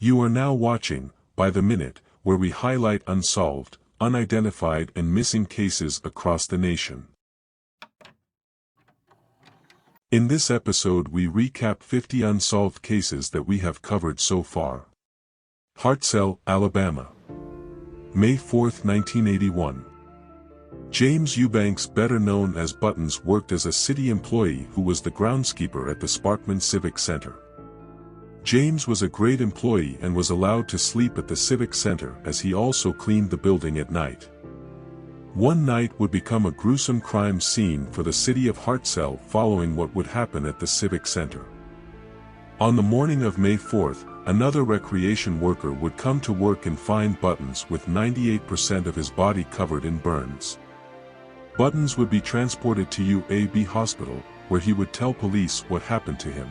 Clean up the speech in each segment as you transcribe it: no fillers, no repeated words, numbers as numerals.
You are now watching, By the Minute, where we highlight unsolved, unidentified and missing cases across the nation. In this episode we recap 50 unsolved cases that we have covered so far. Hartselle, Alabama. May 4, 1981. James Eubanks, better known as Buttons, worked as a city employee who was the groundskeeper at the Sparkman Civic Center. James was a great employee and was allowed to sleep at the Civic Center as he also cleaned the building at night. One night would become a gruesome crime scene for the city of Hartselle following what would happen at the Civic Center. On the morning of May 4th, another recreation worker would come to work and find Buttons with 98% of his body covered in burns. Buttons would be transported to UAB Hospital, where he would tell police what happened to him.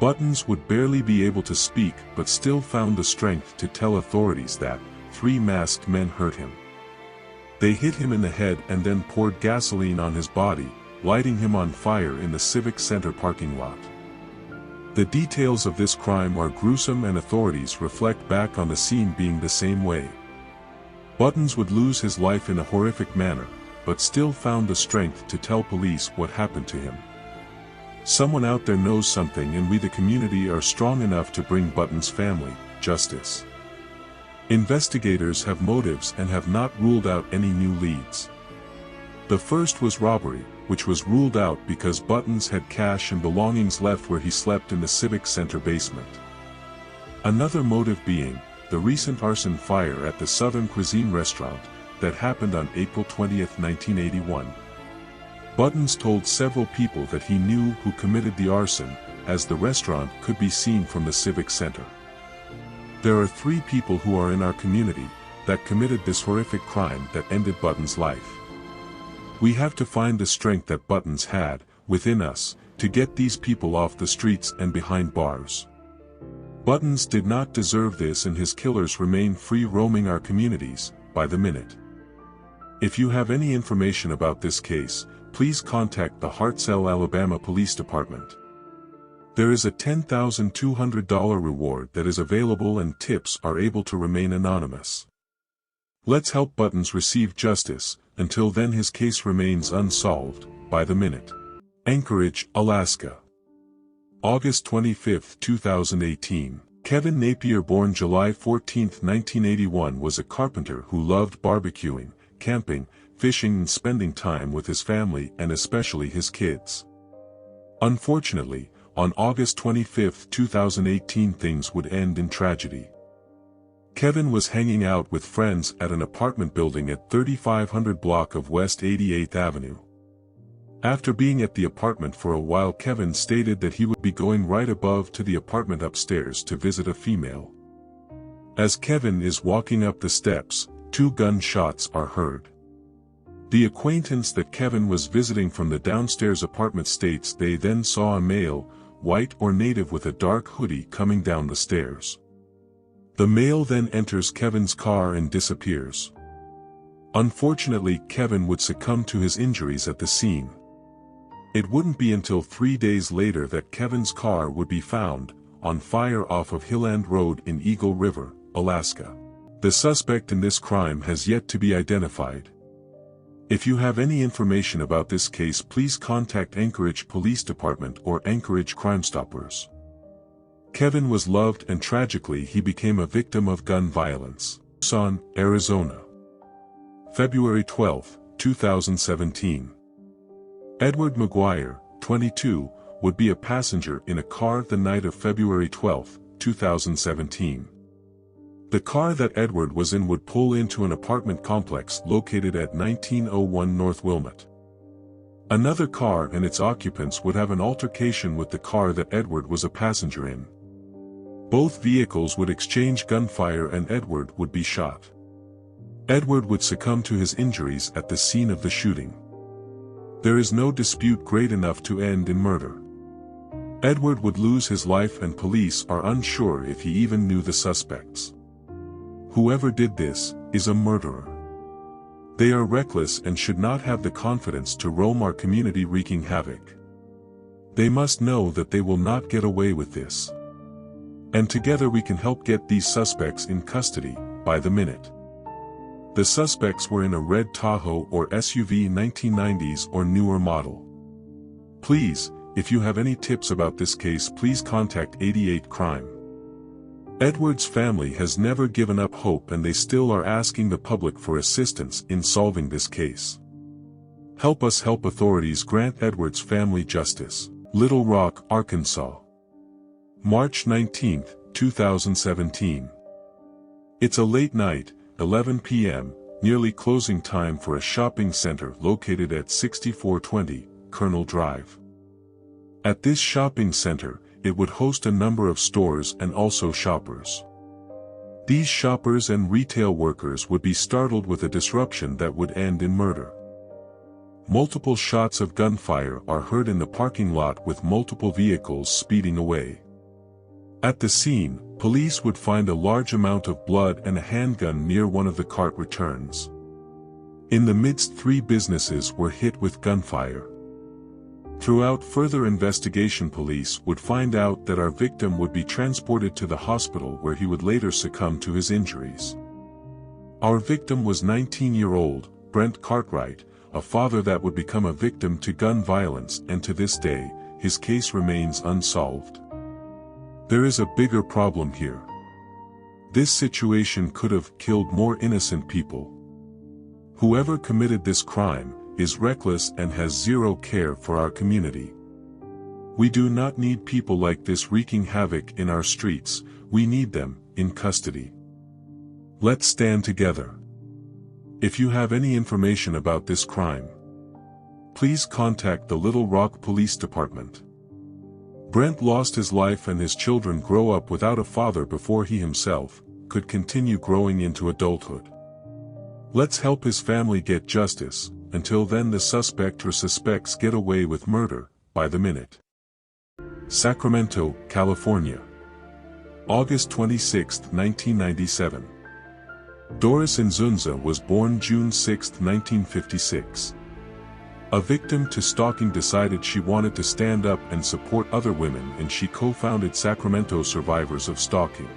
Buttons would barely be able to speak but still found the strength to tell authorities that 3 masked men hurt him. They hit him in the head and then poured gasoline on his body, lighting him on fire in the Civic Center parking lot. The details of this crime are gruesome and authorities reflect back on the scene being the same way. Buttons would lose his life in a horrific manner, but still found the strength to tell police what happened to him. Someone out there knows something and we the community are strong enough to bring Buttons' family justice. Investigators have motives and have not ruled out any new leads. The first was robbery, which was ruled out because Buttons had cash and belongings left where he slept in the Civic Center basement. Another motive being the recent arson fire at the Southern Cuisine restaurant that happened on April 20, 1981. Buttons told several people that he knew who committed the arson, as the restaurant could be seen from the Civic Center. There are 3 people who are in our community that committed this horrific crime that ended Buttons' life. We have to find the strength that Buttons had, within us, to get these people off the streets and behind bars. Buttons did not deserve this and his killers remain free roaming our communities, by the minute. If you have any information about this case, please contact the Hartselle, Alabama Police Department. There is a $10,200 reward that is available and tips are able to remain anonymous. Let's help Buttons receive justice. Until then his case remains unsolved, by the minute. Anchorage, Alaska. August 25, 2018. Kevin Napier, born July 14, 1981, was a carpenter who loved barbecuing, camping, fishing and spending time with his family and especially his kids. Unfortunately, on August 25, 2018 things would end in tragedy. Kevin was hanging out with friends at an apartment building at 3500 block of West 88th Avenue. After being at the apartment for a while, Kevin stated that he would be going right above to the apartment upstairs to visit a female. As Kevin is walking up the steps, 2 gunshots are heard. The acquaintance that Kevin was visiting from the downstairs apartment states they then saw a male, white or native with a dark hoodie coming down the stairs. The male then enters Kevin's car and disappears. Unfortunately, Kevin would succumb to his injuries at the scene. It wouldn't be until 3 days later that Kevin's car would be found, on fire off of Hilland Road in Eagle River, Alaska. The suspect in this crime has yet to be identified. If you have any information about this case, please contact Anchorage Police Department or Anchorage Crime Stoppers. Kevin was loved and tragically he became a victim of gun violence. Tucson, Arizona. February 12, 2017. Edward Maguire, 22, would be a passenger in a car the night of February 12, 2017. The car that Edward was in would pull into an apartment complex located at 1901 North Wilmot. Another car and its occupants would have an altercation with the car that Edward was a passenger in. Both vehicles would exchange gunfire and Edward would be shot. Edward would succumb to his injuries at the scene of the shooting. There is no dispute great enough to end in murder. Edward would lose his life and police are unsure if he even knew the suspects. Whoever did this is a murderer. They are reckless and should not have the confidence to roam our community wreaking havoc. They must know that they will not get away with this. And together we can help get these suspects in custody, by the minute. The suspects were in a red Tahoe or SUV 1990s or newer model. Please, if you have any tips about this case, please contact 88 Crime. Edward's family has never given up hope, and they still are asking the public for assistance in solving this case. Help us help authorities grant Edward's family justice. Little Rock, Arkansas. March 19, 2017. It's a late night, 11 p.m., nearly closing time for a shopping center located at 6420 Colonel Drive. At this shopping center, it would host a number of stores and also shoppers. These shoppers and retail workers would be startled with a disruption that would end in murder. Multiple shots of gunfire are heard in the parking lot with multiple vehicles speeding away. At the scene, police would find a large amount of blood and a handgun near one of the cart returns. In the midst, 3 businesses were hit with gunfire. Throughout further investigation, police would find out that our victim would be transported to the hospital where he would later succumb to his injuries. Our victim was 19-year-old Brent Cartwright, a father that would become a victim to gun violence, and to this day, his case remains unsolved. There is a bigger problem here. This situation could have killed more innocent people. Whoever committed this crime is reckless and has zero care for our community. We do not need people like this wreaking havoc in our streets, we need them in custody. Let's stand together. If you have any information about this crime, please contact the Little Rock Police Department. Brent lost his life and his children grow up without a father before he himself could continue growing into adulthood. Let's help his family get justice. Until then, the suspect or suspects get away with murder, by the minute. Sacramento, California. August 26, 1997. Doris Inzunza was born June 6, 1956. A victim to stalking, decided she wanted to stand up and support other women, and she co-founded Sacramento Survivors of Stalking.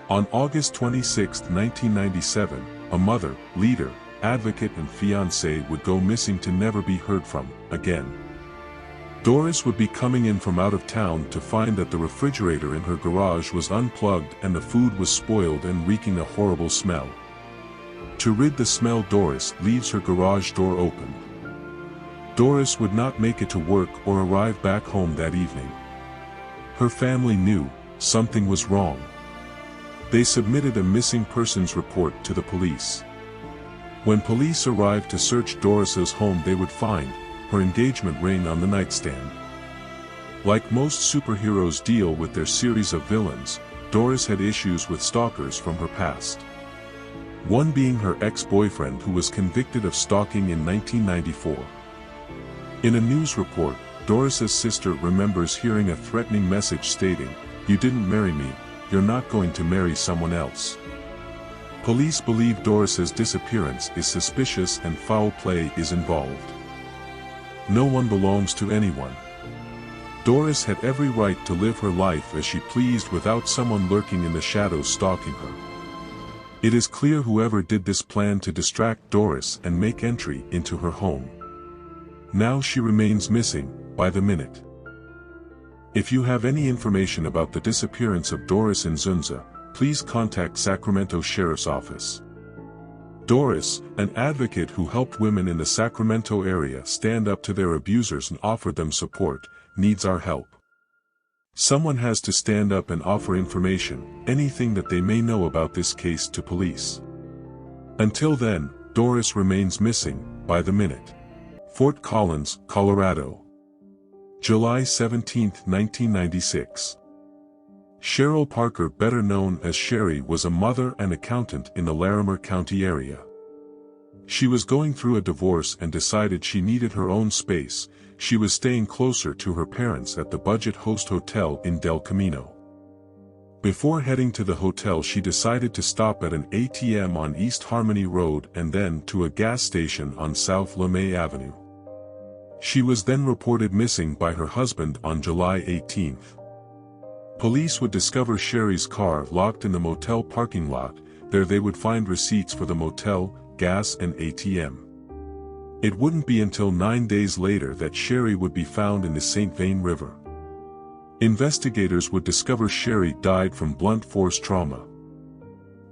On August 26, 1997, a mother, leader, advocate and fiancé would go missing to never be heard from again. Doris would be coming in from out of town to find that the refrigerator in her garage was unplugged and the food was spoiled and reeking a horrible smell. To rid the smell, Doris leaves her garage door open. Doris would not make it to work or arrive back home that evening. Her family knew something was wrong. They submitted a missing persons report to the police. When police arrived to search Doris's home, they would find her engagement ring on the nightstand. Like most superheroes deal with their series of villains, Doris had issues with stalkers from her past. One being her ex-boyfriend, who was convicted of stalking in 1994. In a news report, Doris's sister remembers hearing a threatening message stating, "You didn't marry me, you're not going to marry someone else." Police believe Doris's disappearance is suspicious and foul play is involved. No one belongs to anyone. Doris had every right to live her life as she pleased without someone lurking in the shadows stalking her. It is clear whoever did this planned to distract Doris and make entry into her home. Now she remains missing, by the minute. If you have any information about the disappearance of Doris Inzunza, please contact Sacramento Sheriff's Office. Doris, an advocate who helped women in the Sacramento area stand up to their abusers and offer them support, needs our help. Someone has to stand up and offer information, anything that they may know about this case, to police. Until then, Doris remains missing, by the minute. Fort Collins, Colorado. July 17, 1996. Cheryl Parker, better known as Sherry, was a mother and accountant in the Larimer County area. She was going through a divorce and decided she needed her own space. She was staying closer to her parents at the Budget Host Hotel in Del Camino. Before heading to the hotel, she decided to stop at an ATM on East Harmony Road and then to a gas station on South LeMay Avenue. She was then reported missing by her husband on July 18. Police would discover Sherry's car locked in the motel parking lot. There they would find receipts for the motel, gas and ATM. It wouldn't be until 9 days later that Sherry would be found in the St. Vrain River. Investigators would discover Sherry died from blunt force trauma.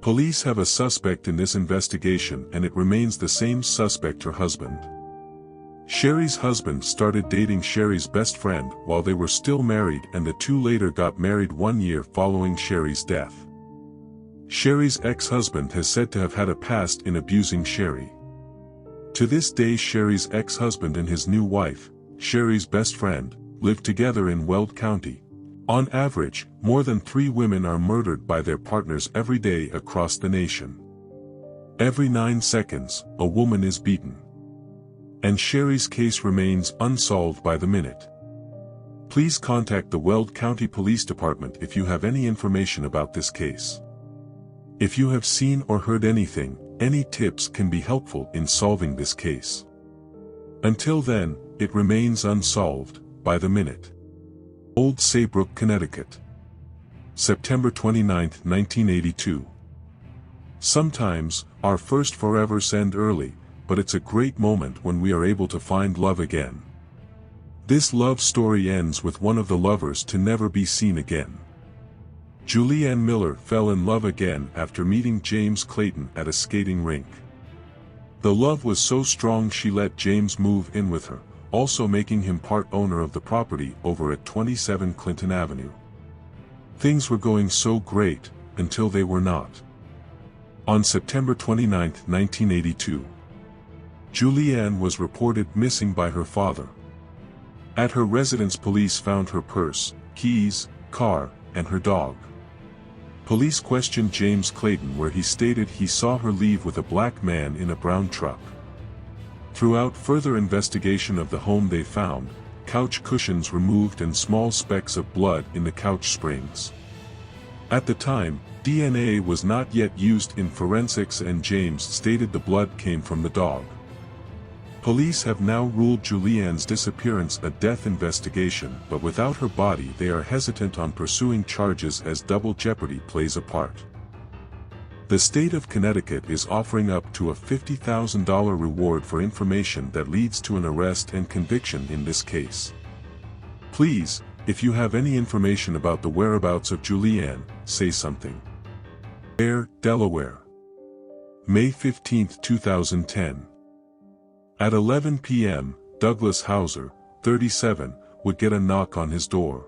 Police have a suspect in this investigation, and it remains the same suspect, her husband. Sherry's husband started dating Sherry's best friend while they were still married, and the two later got married 1 year following Sherry's death. Sherry's ex-husband has said to have had a past in abusing Sherry. To this day, Sherry's ex-husband and his new wife, Sherry's best friend, live together in Weld County. On average, more than 3 women are murdered by their partners every day across the nation. Every 9 seconds, a woman is beaten. And Sherry's case remains unsolved by the minute. Please contact the Weld County Police Department if you have any information about this case. If you have seen or heard anything, any tips can be helpful in solving this case. Until then, it remains unsolved by the minute. Old Saybrook, Connecticut. September 29, 1982. Sometimes, our first forevers end early, but it's a great moment when we are able to find love again. This love story ends with one of the lovers to never be seen again. Julianne Miller fell in love again after meeting James Clayton at a skating rink. The love was so strong she let James move in with her, also making him part owner of the property over at 27 Clinton Avenue. Things were going so great, until they were not. On September 29, 1982, Julianne was reported missing by her father. At her residence, police found her purse, keys, car, and her dog. Police questioned James Clayton, where he stated he saw her leave with a black man in a brown truck. Throughout further investigation of the home, they found couch cushions removed and small specks of blood in the couch springs. At the time, DNA was not yet used in forensics, and James stated the blood came from the dog. Police have now ruled Julianne's disappearance a death investigation, but without her body they are hesitant on pursuing charges as double jeopardy plays a part. The state of Connecticut is offering up to a $50,000 reward for information that leads to an arrest and conviction in this case. Please, if you have any information about the whereabouts of Julianne, say something. Ware, Delaware. May 15, 2010. At 11 p.m., Douglas Hauser, 37, would get a knock on his door.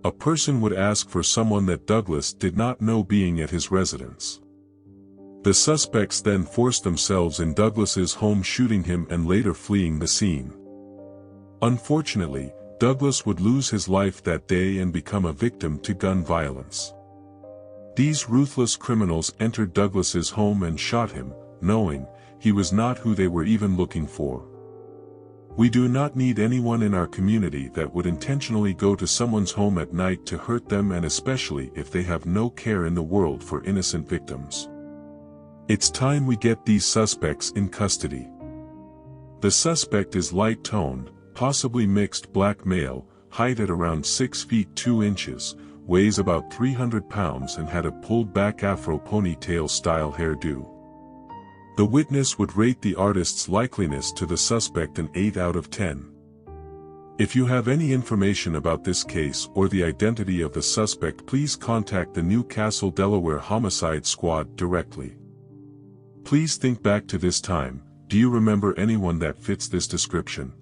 A person would ask for someone that Douglas did not know being at his residence. The suspects then forced themselves in Douglas's home, shooting him and later fleeing the scene. Unfortunately, Douglas would lose his life that day and become a victim to gun violence. These ruthless criminals entered Douglas's home and shot him, knowing he was not who they were even looking for. We do not need anyone in our community that would intentionally go to someone's home at night to hurt them, and especially if they have no care in the world for innocent victims. It's time we get these suspects in custody. The suspect is light-toned, possibly mixed black male, height at around 6 feet 2 inches, weighs about 300 pounds and had a pulled-back afro ponytail-style hairdo. The witness would rate the artist's likeliness to the suspect an 8 out of 10. If you have any information about this case or the identity of the suspect, please contact the Newcastle, Delaware Homicide Squad directly. Please think back to this time. Do you remember anyone that fits this description?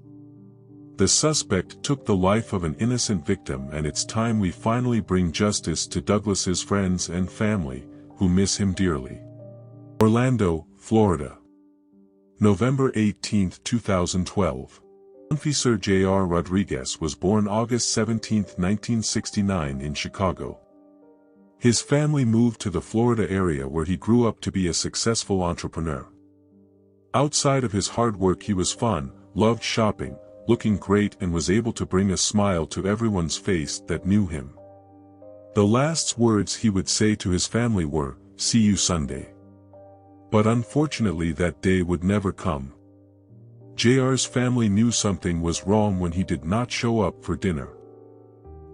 The suspect took the life of an innocent victim, and it's time we finally bring justice to Douglas's friends and family, who miss him dearly. Orlando, Florida. November 18, 2012. Officer J.R. Rodriguez was born August 17, 1969 in Chicago. His family moved to the Florida area, where he grew up to be a successful entrepreneur. Outside of his hard work, he was fun, loved shopping, looking great, and was able to bring a smile to everyone's face that knew him. The last words he would say to his family were, "See you Sunday." But unfortunately that day would never come. JR's family knew something was wrong when he did not show up for dinner.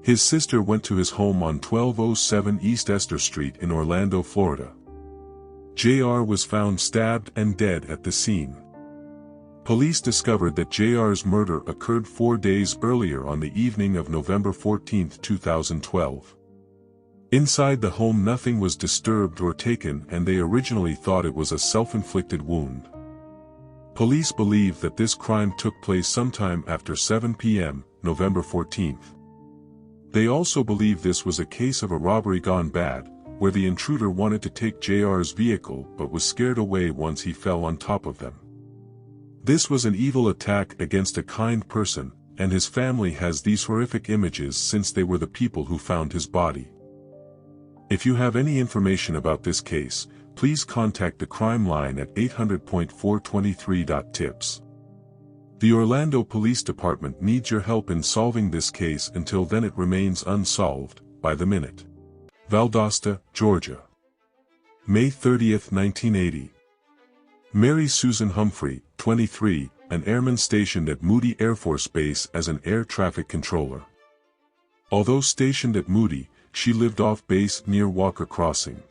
His sister went to his home on 1207 East Esther Street in Orlando, Florida. J.R. was found stabbed and dead at the scene. Police discovered that J.R.'s murder occurred 4 days earlier on the evening of November 14, 2012. Inside the home nothing was disturbed or taken, and they originally thought it was a self-inflicted wound. Police believe that this crime took place sometime after 7 p.m., November 14. They also believe this was a case of a robbery gone bad, where the intruder wanted to take J.R.'s vehicle but was scared away once he fell on top of them. This was an evil attack against a kind person, and his family has these horrific images since they were the people who found his body. If you have any information about this case, please contact the crime line at 800.423.tips. The Orlando Police Department needs your help in solving this case. Until then it remains unsolved, by the minute. Valdosta, Georgia. May 30, 1980. Mary Susan Humphrey, 23, an airman stationed at Moody Air Force Base as an air traffic controller. Although stationed at Moody, she lived off base near Walker Crossing.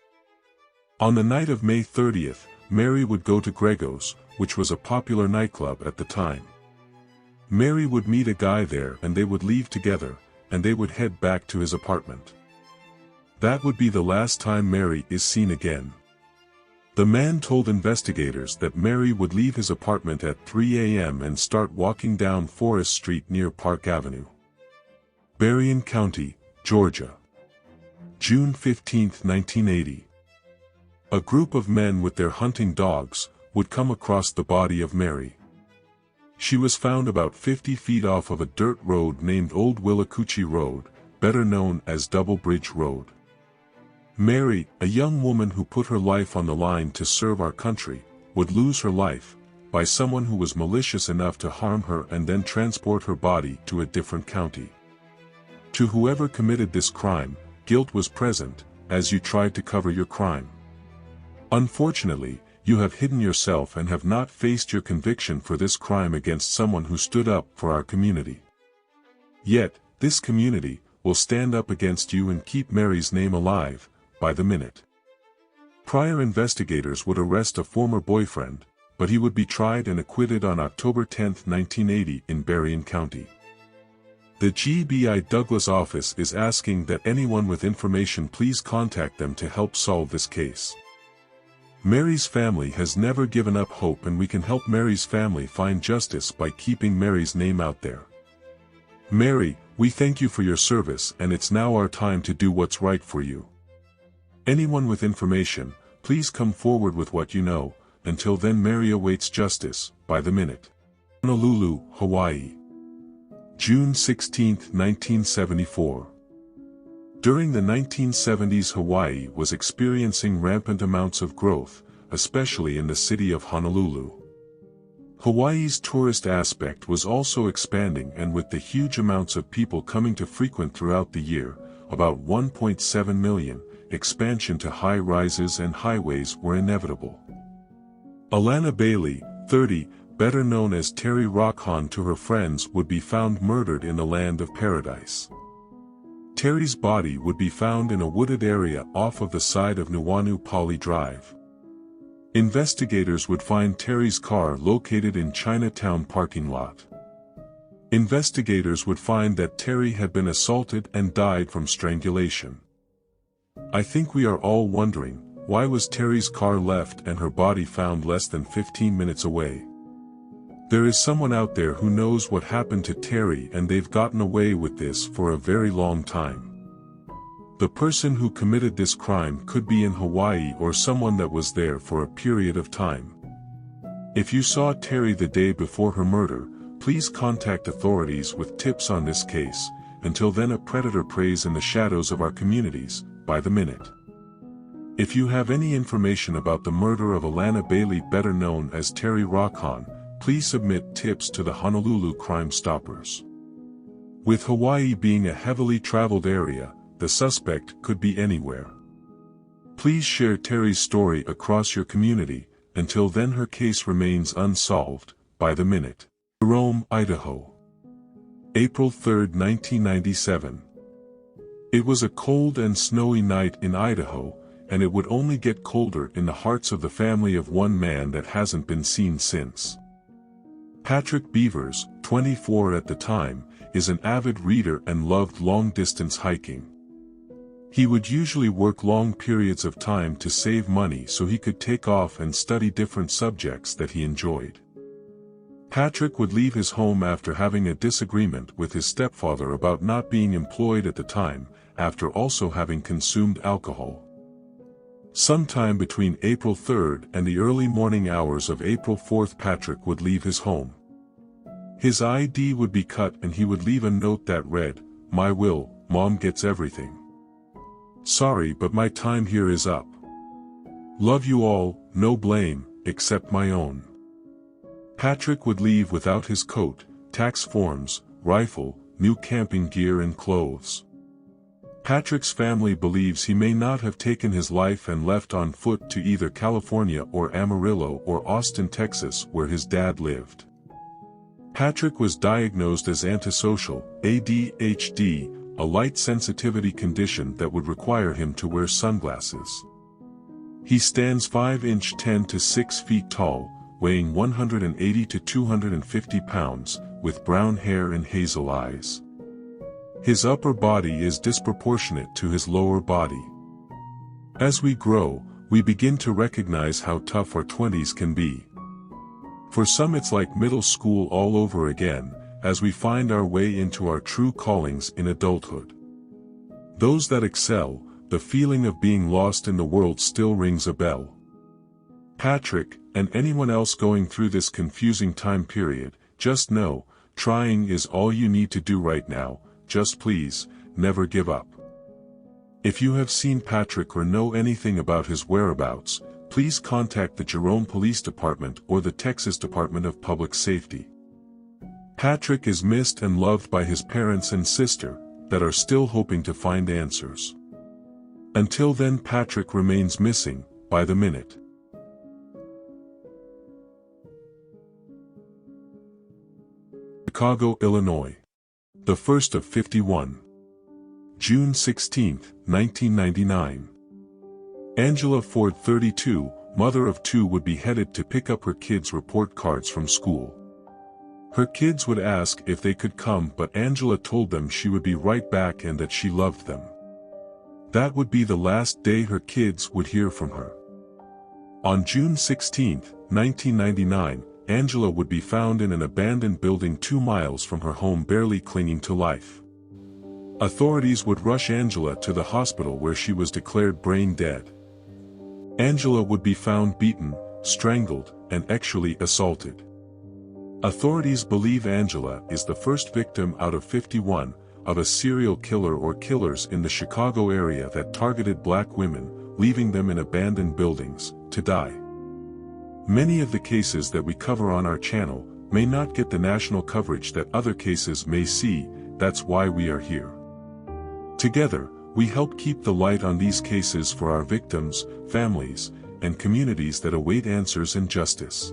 On the night of May 30th, Mary would go to Grego's, which was a popular nightclub at the time. Mary would meet a guy there and they would leave together, and they would head back to his apartment. That would be the last time Mary is seen again. The man told investigators that Mary would leave his apartment at 3 a.m. and start walking down Forest Street near Park Avenue. Berrien County, Georgia. June 15, 1980. A group of men with their hunting dogs would come across the body of Mary. She was found about 50 feet off of a dirt road named Old Willacoochee Road, better known as Double Bridge Road. Mary, a young woman who put her life on the line to serve our country, would lose her life by someone who was malicious enough to harm her and then transport her body to a different county. To whoever committed this crime, guilt was present, as you tried to cover your crime. Unfortunately, you have hidden yourself and have not faced your conviction for this crime against someone who stood up for our community. Yet, this community will stand up against you and keep Mary's name alive, by the minute. Prior investigators would arrest a former boyfriend, but he would be tried and acquitted on October 10, 1980 in Berrien County. The GBI Douglas office is asking that anyone with information please contact them to help solve this case. Mary's family has never given up hope, and we can help Mary's family find justice by keeping Mary's name out there. Mary, we thank you for your service, and it's now our time to do what's right for you. Anyone with information, please come forward with what you know. Until then, Mary awaits justice, by the minute. Honolulu, Hawaii. June 16, 1974. During the 1970s, Hawaii was experiencing rampant amounts of growth, especially in the city of Honolulu. Hawaii's tourist aspect was also expanding, and with the huge amounts of people coming to frequent throughout the year, about 1.7 million, expansion to high-rises and highways were inevitable. Alana Bailey, 30, better known as Terry Rockhon to her friends, would be found murdered in the land of paradise. Terry's body would be found in a wooded area off of the side of Nuuanu Pali Drive. Investigators would find Terry's car located in Chinatown parking lot. Investigators would find that Terry had been assaulted and died from strangulation. I think we are all wondering, why was Terry's car left and her body found less than 15 minutes away? There is someone out there who knows what happened to Terry, and they've gotten away with this for a very long time. The person who committed this crime could be in Hawaii or someone that was there for a period of time. If you saw Terry the day before her murder, please contact authorities with tips on this case. Until then, a predator preys in the shadows of our communities, by the minute. If you have any information about the murder of Alana Bailey, better known as Terry Rockhon, please submit tips to the Honolulu Crime Stoppers. With Hawaii being a heavily traveled area, the suspect could be anywhere. Please share Terry's story across your community. Until then, her case remains unsolved, by the minute. Jerome, Idaho. April 3, 1997. It was a cold and snowy night in Idaho, and it would only get colder in the hearts of the family of one man that hasn't been seen since. Patrick Beavers, 24 at the time, is an avid reader and loved long-distance hiking. He would usually work long periods of time to save money so he could take off and study different subjects that he enjoyed. Patrick would leave his home after having a disagreement with his stepfather about not being employed at the time, after also having consumed alcohol. Sometime between April 3rd and the early morning hours of April 4th, Patrick would leave his home. His ID would be cut and he would leave a note that read, "My will, Mom gets everything. Sorry, but my time here is up. Love you all, no blame, except my own." Patrick would leave without his coat, tax forms, rifle, new camping gear and clothes. Patrick's family believes he may not have taken his life and left on foot to either California or Amarillo or Austin, Texas, where his dad lived. Patrick was diagnosed as antisocial, ADHD, a light sensitivity condition that would require him to wear sunglasses. He stands 5" 10 to 6 feet tall, weighing 180 to 250 pounds, with brown hair and hazel eyes. His upper body is disproportionate to his lower body. As we grow, we begin to recognize how tough our 20s can be. For some it's like middle school all over again, as we find our way into our true callings in adulthood. Those that excel, the feeling of being lost in the world still rings a bell. Patrick, and anyone else going through this confusing time period, just know, trying is all you need to do right now. Just please, never give up. If you have seen Patrick or know anything about his whereabouts, please contact the Jerome Police Department or the Texas Department of Public Safety. Patrick is missed and loved by his parents and sister, that are still hoping to find answers. Until then, Patrick remains missing, by the minute. Chicago, Illinois. The first of 51. June 16, 1999. Angela Ford, 32, mother of two, would be headed to pick up her kids' report cards from school. Her kids would ask if they could come, but Angela told them she would be right back and that she loved them. That would be the last day her kids would hear from her. On June 16, 1999, Angela would be found in an abandoned building 2 miles from her home, barely clinging to life. Authorities would rush Angela to the hospital where she was declared brain dead. Angela would be found beaten, strangled, and actually assaulted. Authorities believe Angela is the first victim out of 51 of a serial killer or killers in the Chicago area that targeted black women, leaving them in abandoned buildings, to die. Many of the cases that we cover on our channel may not get the national coverage that other cases may see. That's why we are here. Together, we help keep the light on these cases for our victims, families, and communities that await answers and justice.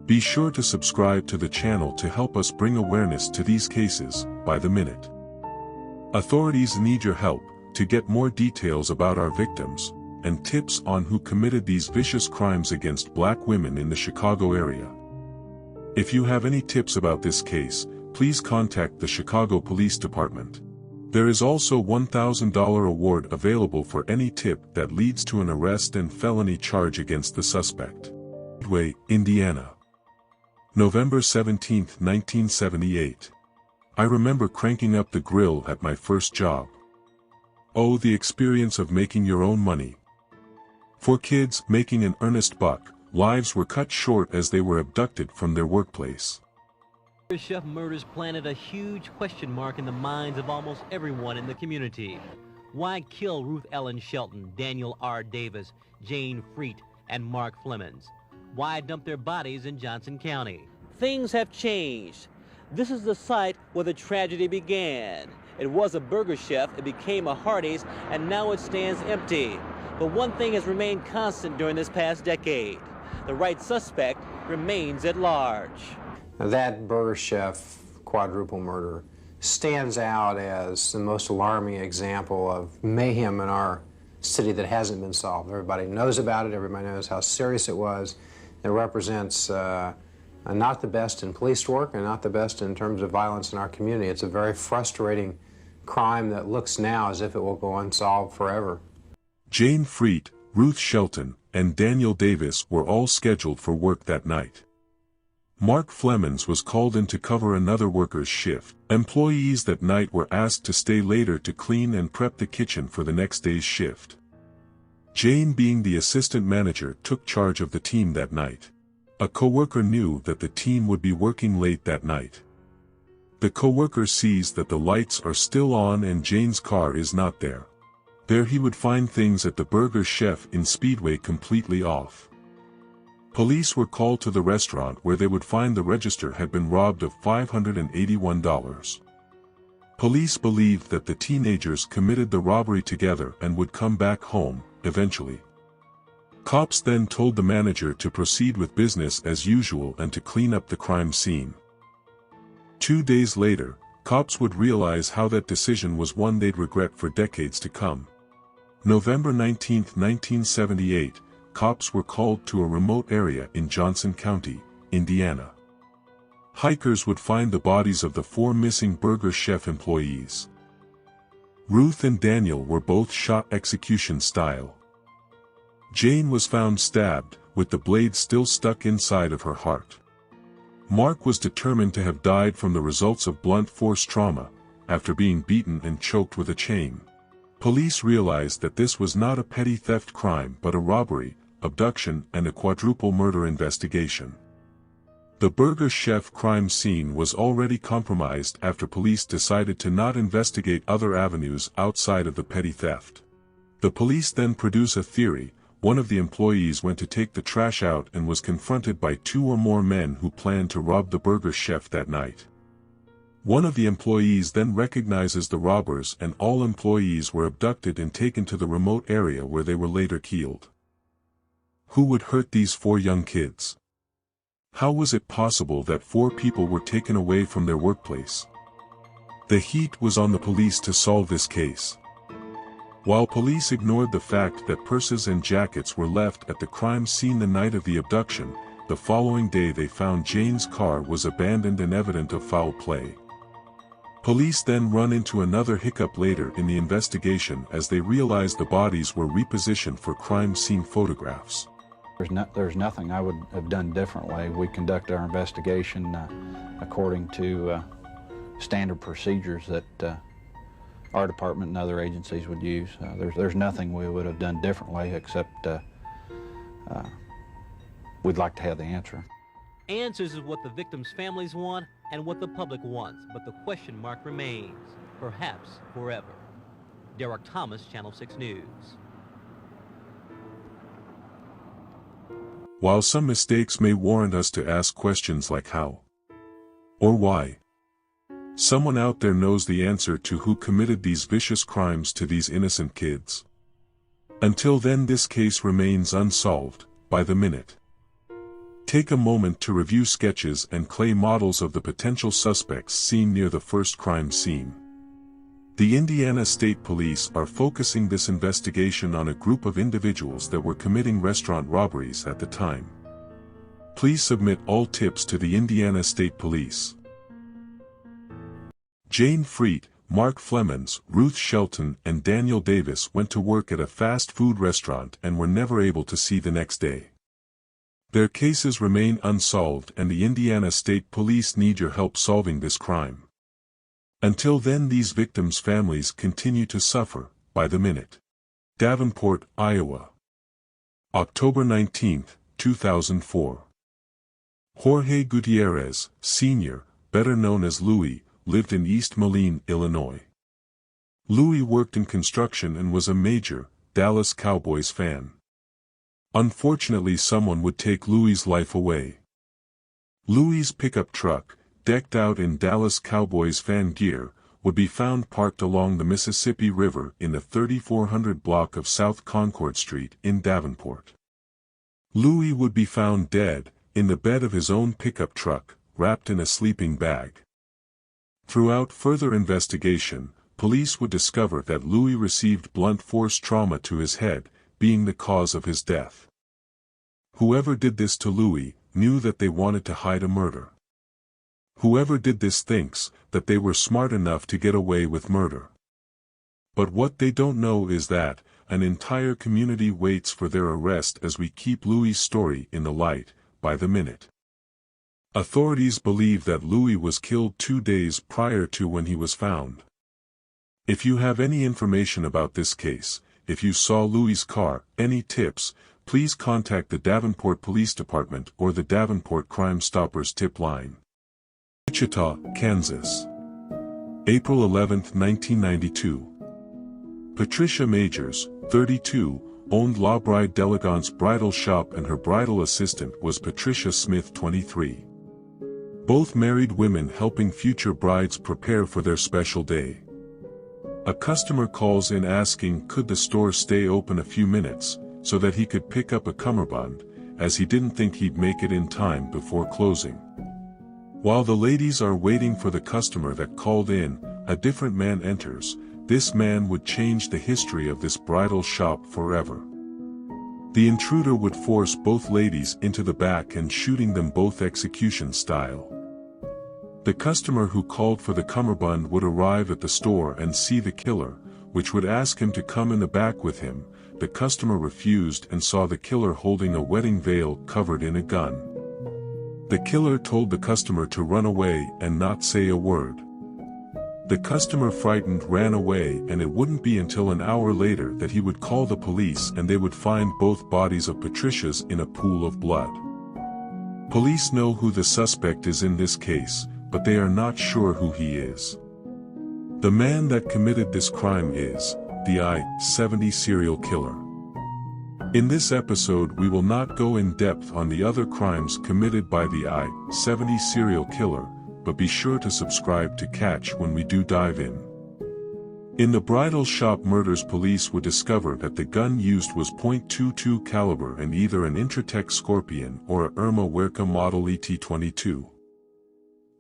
Be sure to subscribe to the channel to help us bring awareness to these cases, by the minute. Authorities need your help to get more details about our victims, and tips on who committed these vicious crimes against black women in the Chicago area. If you have any tips about this case, please contact the Chicago Police Department. There is also $1,000 award available for any tip that leads to an arrest and felony charge against the suspect. Midway, Indiana. November 17, 1978. I remember cranking up the grill at my first job. Oh, the experience of making your own money. For kids making an earnest buck, lives were cut short as they were abducted from their workplace. Chef murders planted a huge question mark in the minds of almost everyone in the community. Why kill Ruth Ellen Shelton, Daniel R. Davis, Jane Freet, and Mark Flemings? Why dump their bodies in Johnson County? Things have changed. This is the site where the tragedy began. It was a burger chef, it became a Hardee's, and now it stands empty. But one thing has remained constant during this past decade. The right suspect remains at large. Now that burger chef quadruple murder stands out as the most alarming example of mayhem in our city that hasn't been solved. Everybody knows about it. Everybody knows how serious it was. It represents not the best in police work and not the best in terms of violence in our community. It's a very frustrating crime that looks now as if it will go unsolved forever. Jane Freet, Ruth Shelton, and Daniel Davis were all scheduled for work that night. Mark Flemons was called in to cover another worker's shift. Employees that night were asked to stay later to clean and prep the kitchen for the next day's shift. Jane, being the assistant manager, took charge of the team that night. A coworker knew that the team would be working late that night. The coworker sees that the lights are still on and Jane's car is not there. There he would find things at the Burger Chef in Speedway completely off. Police were called to the restaurant where they would find the register had been robbed of $581. Police believed that the teenagers committed the robbery together and would come back home, eventually. Cops then told the manager to proceed with business as usual and to clean up the crime scene. 2 days later, cops would realize how that decision was one they'd regret for decades to come. November 19, 1978, cops were called to a remote area in Johnson County, Indiana. Hikers would find the bodies of the 4 missing Burger Chef employees. Ruth and Daniel were both shot execution style. Jane was found stabbed, with the blade still stuck inside of her heart. Mark was determined to have died from the results of blunt force trauma, after being beaten and choked with a chain. Police realized that this was not a petty theft crime but a robbery, abduction and a quadruple murder investigation. The Burger Chef crime scene was already compromised after police decided to not investigate other avenues outside of the petty theft. The police then produce a theory. One of the employees went to take the trash out and was confronted by 2 or more men who planned to rob the Burger Chef that night. One of the employees then recognizes the robbers and all employees were abducted and taken to the remote area where they were later killed. Who would hurt these 4 young kids? How was it possible that 4 people were taken away from their workplace? The heat was on the police to solve this case. While police ignored the fact that purses and jackets were left at the crime scene the night of the abduction, the following day they found Jane's car was abandoned and evident of foul play. Police then run into another hiccup later in the investigation as they realized the bodies were repositioned for crime scene photographs. There's nothing I would have done differently. We conduct our investigation according to standard procedures that our department and other agencies would use. There's nothing we would have done differently except we'd like to have the answer. Answers is what the victims' families want and what the public wants, but the question mark remains, perhaps forever. Derek Thomas, Channel 6 News. While some mistakes may warrant us to ask questions like how or why, someone out there knows the answer to who committed these vicious crimes to these innocent kids. Until then, this case remains unsolved, by the minute. Take a moment to review sketches and clay models of the potential suspects seen near the first crime scene. The Indiana State Police are focusing this investigation on a group of individuals that were committing restaurant robberies at the time. Please submit all tips to the Indiana State Police. Jane Freet, Mark Flemons, Ruth Shelton and Daniel Davis went to work at a fast food restaurant and were never able to see the next day. Their cases remain unsolved and the Indiana State Police need your help solving this crime. Until then, these victims' families continue to suffer, by the minute. Davenport, Iowa. October 19, 2004. Jorge Gutierrez, Sr., better known as Louis, lived in East Moline, Illinois. Louis worked in construction and was a major Dallas Cowboys fan. Unfortunately, someone would take Louis' life away. Louis' pickup truck, decked out in Dallas Cowboys fan gear, would be found parked along the Mississippi River in the 3400 block of South Concord Street in Davenport. Louis would be found dead, in the bed of his own pickup truck, wrapped in a sleeping bag. Throughout further investigation, police would discover that Louis received blunt force trauma to his head, being the cause of his death. Whoever did this to Louis knew that they wanted to hide a murder. Whoever did this thinks that they were smart enough to get away with murder. But what they don't know is that an entire community waits for their arrest as we keep Louis' story in the light by the minute. Authorities believe that Louis was killed 2 days prior to when he was found. If you have any information about this case, if you saw Louis' car, any tips, please contact the Davenport Police Department or the Davenport Crime Stoppers tip line. Wichita, Kansas. April 11, 1992. Patricia Majors, 32, owned La Bride d'Elegance bridal shop and her bridal assistant was Patricia Smith, 23. Both married women helping future brides prepare for their special day. A customer calls in asking could the store stay open a few minutes, so that he could pick up a cummerbund, as he didn't think he'd make it in time before closing. While the ladies are waiting for the customer that called in, a different man enters. This man would change the history of this bridal shop forever. The intruder would force both ladies into the back and shooting them both execution style. The customer who called for the cummerbund would arrive at the store and see the killer, which would ask him to come in the back with him. The customer refused and saw the killer holding a wedding veil covered in a gun. The killer told the customer to run away and not say a word. The customer, frightened, ran away, and it wouldn't be until an hour later that he would call the police and they would find both bodies of Patricia's in a pool of blood. Police know who the suspect is in this case, but they are not sure who he is. The man that committed this crime is the I-70 serial killer. In this episode we will not go in depth on the other crimes committed by the I-70 serial killer, but be sure to subscribe to catch when we do dive in. In the bridal shop murders, police would discover that the gun used was .22 caliber and either an Intratec Scorpion or a Irma Werka model ET-22.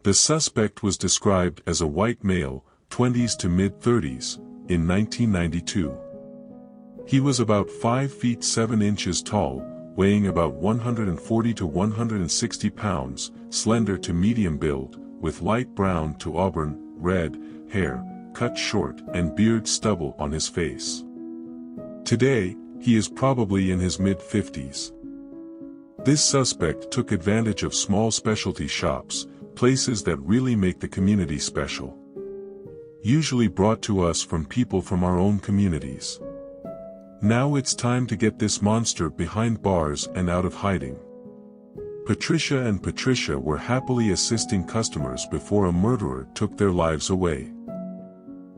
The suspect was described as a white male, 20s to mid-30s, in 1992. He was about 5 feet 7 inches tall, weighing about 140 to 160 pounds, slender to medium build, with light brown to auburn, red, hair, cut short and beard stubble on his face. Today, he is probably in his mid-50s. This suspect took advantage of small specialty shops, places that really make the community special. Usually brought to us from people from our own communities. Now it's time to get this monster behind bars and out of hiding. Patricia and Patricia were happily assisting customers before a murderer took their lives away.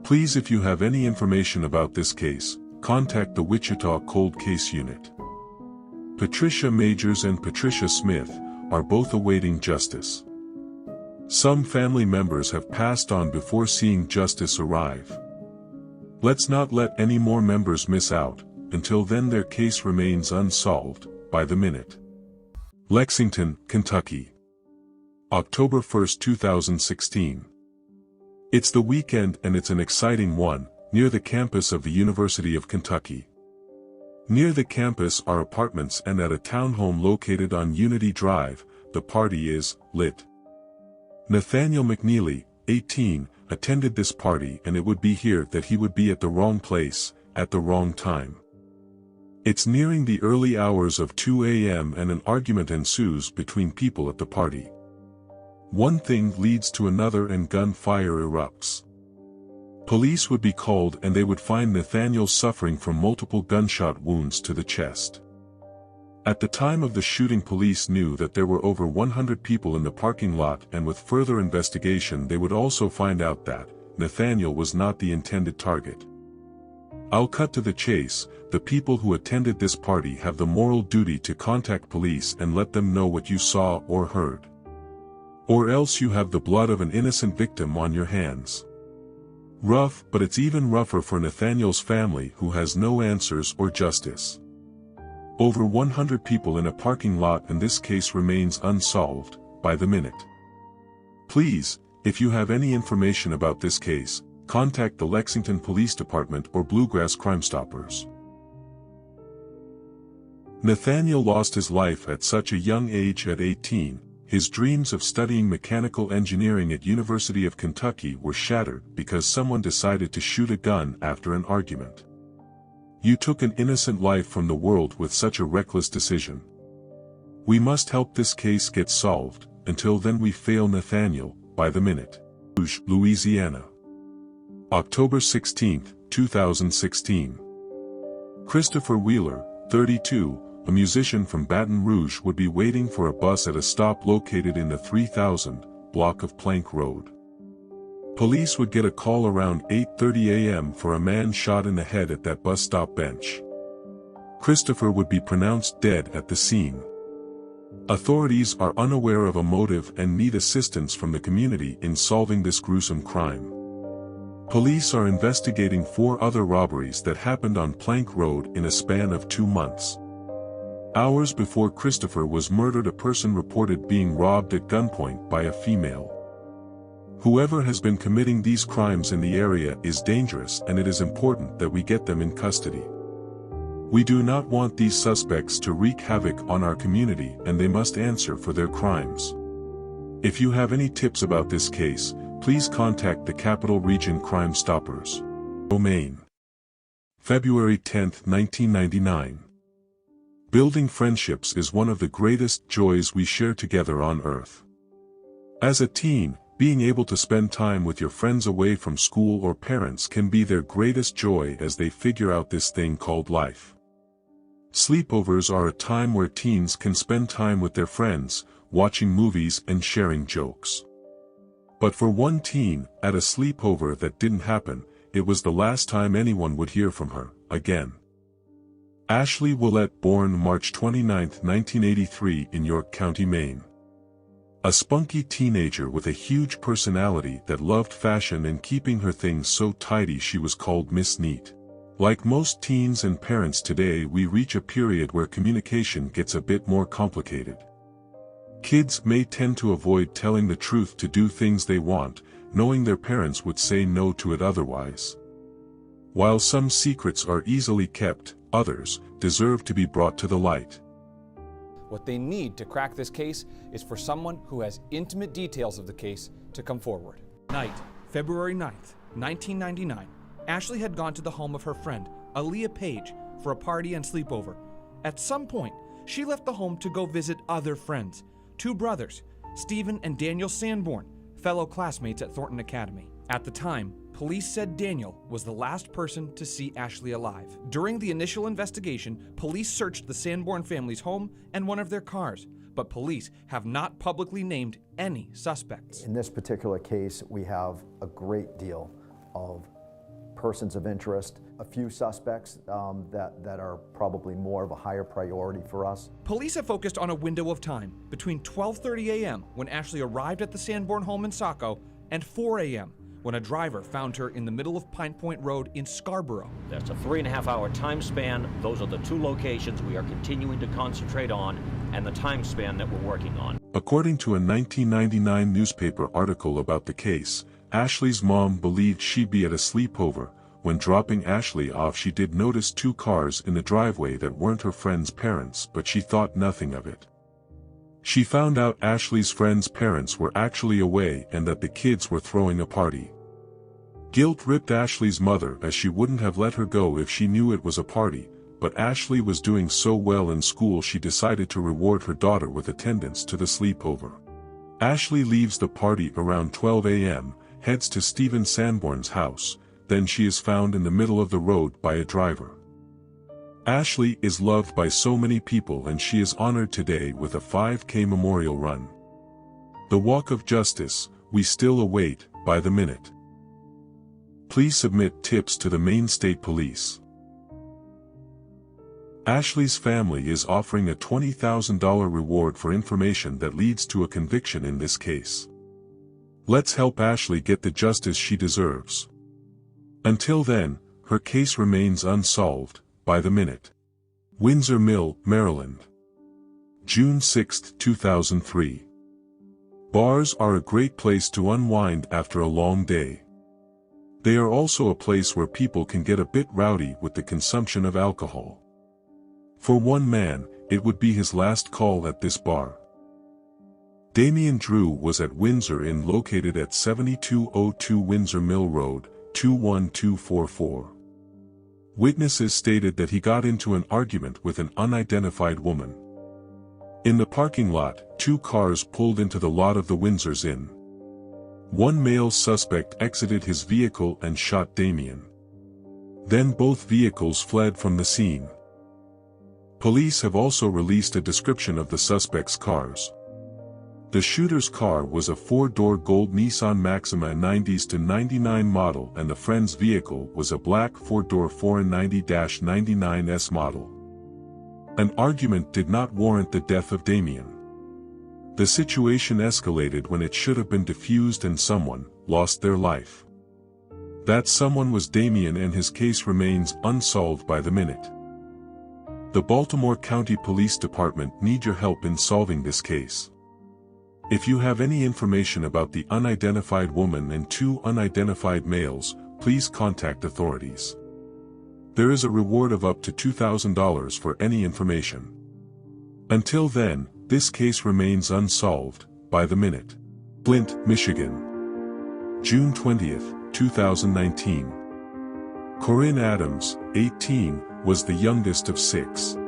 Please, if you have any information about this case, contact the Wichita Cold Case Unit. Patricia Majors and Patricia Smith are both awaiting justice. Some family members have passed on before seeing justice arrive. Let's not let any more members miss out. Until then, their case remains unsolved by the minute. Lexington, Kentucky. October 1, 2016. It's the weekend and it's an exciting one, near the campus of the University of Kentucky. Near the campus are apartments and at a townhome located on Unity Drive, the party is lit. Nathaniel McNeely, 18, attended this party, and it would be here that he would be at the wrong place, at the wrong time. It's nearing the early hours of 2 a.m. and an argument ensues between people at the party. One thing leads to another and gunfire erupts. Police would be called and they would find Nathaniel suffering from multiple gunshot wounds to the chest. At the time of the shooting, police knew that there were over 100 people in the parking lot, and with further investigation they would also find out that Nathaniel was not the intended target. I'll cut to the chase. The people who attended this party have the moral duty to contact police and let them know what you saw or heard. Or else you have the blood of an innocent victim on your hands. Rough, but it's even rougher for Nathaniel's family, who has no answers or justice. Over 100 people in a parking lot, and this case remains unsolved by the minute. Please, If you have any information about this case, contact the Lexington Police Department or Bluegrass Crime Stoppers. Nathaniel lost his life at such a young age at 18. His dreams of studying mechanical engineering at University of Kentucky were shattered because someone decided to shoot a gun after an argument. You took an innocent life from the world with such a reckless decision. We must help this case get solved. Until then we fail Nathaniel, by the minute. Rouge, Louisiana. October 16, 2016. Christopher Wheeler, 32, a musician from Baton Rouge, would be waiting for a bus at a stop located in the 3000 block of Plank Road. Police would get a call around 8:30 a.m. for a man shot in the head at that bus stop bench. Christopher would be pronounced dead at the scene. Authorities are unaware of a motive and need assistance from the community in solving this gruesome crime. Police are investigating 4 other robberies that happened on Plank Road in a span of 2 months. Hours before Christopher was murdered, a person reported being robbed at gunpoint by a female. Whoever has been committing these crimes in the area is dangerous, and it is important that we get them in custody. We do not want these suspects to wreak havoc on our community, and they must answer for their crimes. If you have any tips about this case, please contact the Capital Region Crime Stoppers. Domain. February 10, 1999. Building friendships is one of the greatest joys we share together on earth. As a teen, being able to spend time with your friends away from school or parents can be their greatest joy as they figure out this thing called life. Sleepovers are a time where teens can spend time with their friends, watching movies and sharing jokes. But for one teen, at a sleepover that didn't happen, it was the last time anyone would hear from her, again. Ashley Willett, born March 29, 1983 in York County, Maine. A spunky teenager with a huge personality that loved fashion and keeping her things so tidy she was called Miss Neat. Like most teens and parents today, we reach a period where communication gets a bit more complicated. Kids may tend to avoid telling the truth to do things they want, knowing their parents would say no to it otherwise. While some secrets are easily kept, others deserve to be brought to the light. What they need to crack this case is for someone who has intimate details of the case to come forward. Night, February 9th, 1999. Ashley had gone to the home of her friend, Aaliyah Page, for a party and sleepover. At some point, she left the home to go visit other friends, 2 brothers, Stephen and Daniel Sanborn, fellow classmates at Thornton Academy. At the time, police said Daniel was the last person to see Ashley alive. During the initial investigation, police searched the Sanborn family's home and one of their cars, but police have not publicly named any suspects. In this particular case, we have a great deal of persons of interest, a few suspects that are probably more of a higher priority for us. Police have focused on a window of time between 12:30 a.m. when Ashley arrived at the Sanborn home in Saco and 4 a.m. when a driver found her in the middle of Pine Point Road in Scarborough. That's a 3.5-hour time span. Those are the 2 locations we are continuing to concentrate on and the time span that we're working on. According to a 1999 newspaper article about the case, Ashley's mom believed she'd be at a sleepover. When dropping Ashley off, she did notice 2 cars in the driveway that weren't her friend's parents, but she thought nothing of it. She found out Ashley's friend's parents were actually away and that the kids were throwing a party. Guilt ripped Ashley's mother, as she wouldn't have let her go if she knew it was a party, but Ashley was doing so well in school she decided to reward her daughter with attendance to the sleepover. Ashley leaves the party around 12 a.m., heads to Stephen Sanborn's house, then she is found in the middle of the road by a driver. Ashley is loved by so many people and she is honored today with a 5K memorial run. The Walk of Justice, we still await, by the minute. Please submit tips to the Maine State Police. Ashley's family is offering a $20,000 reward for information that leads to a conviction in this case. Let's help Ashley get the justice she deserves. Until then, her case remains unsolved, by the minute. Windsor Mill, Maryland. June 6, 2003. Bars are a great place to unwind after a long day. They are also a place where people can get a bit rowdy with the consumption of alcohol. For one man, it would be his last call at this bar. Damien Drew was at Windsor Inn located at 7202 Windsor Mill Road, 21244. Witnesses stated that he got into an argument with an unidentified woman. In the parking lot, 2 cars pulled into the lot of the Windsor's Inn. One male suspect exited his vehicle and shot Damien. Then both vehicles fled from the scene. Police have also released a description of the suspect's cars. The shooter's car was a 4-door gold Nissan Maxima 90s to 99 model, and the friend's vehicle was a black 4-door foreign 90-99S model. An argument did not warrant the death of Damien. The situation escalated when it should have been diffused and someone lost their life. That someone was Damien, and his case remains unsolved by the minute. The Baltimore County Police Department need your help in solving this case. If you have any information about the unidentified woman and 2 unidentified males, please contact authorities. There is a reward of up to $2,000 for any information. Until then, this case remains unsolved by the minute. Flint, Michigan. June 20, 2019. Corrine Adams, 18, was the youngest of 6.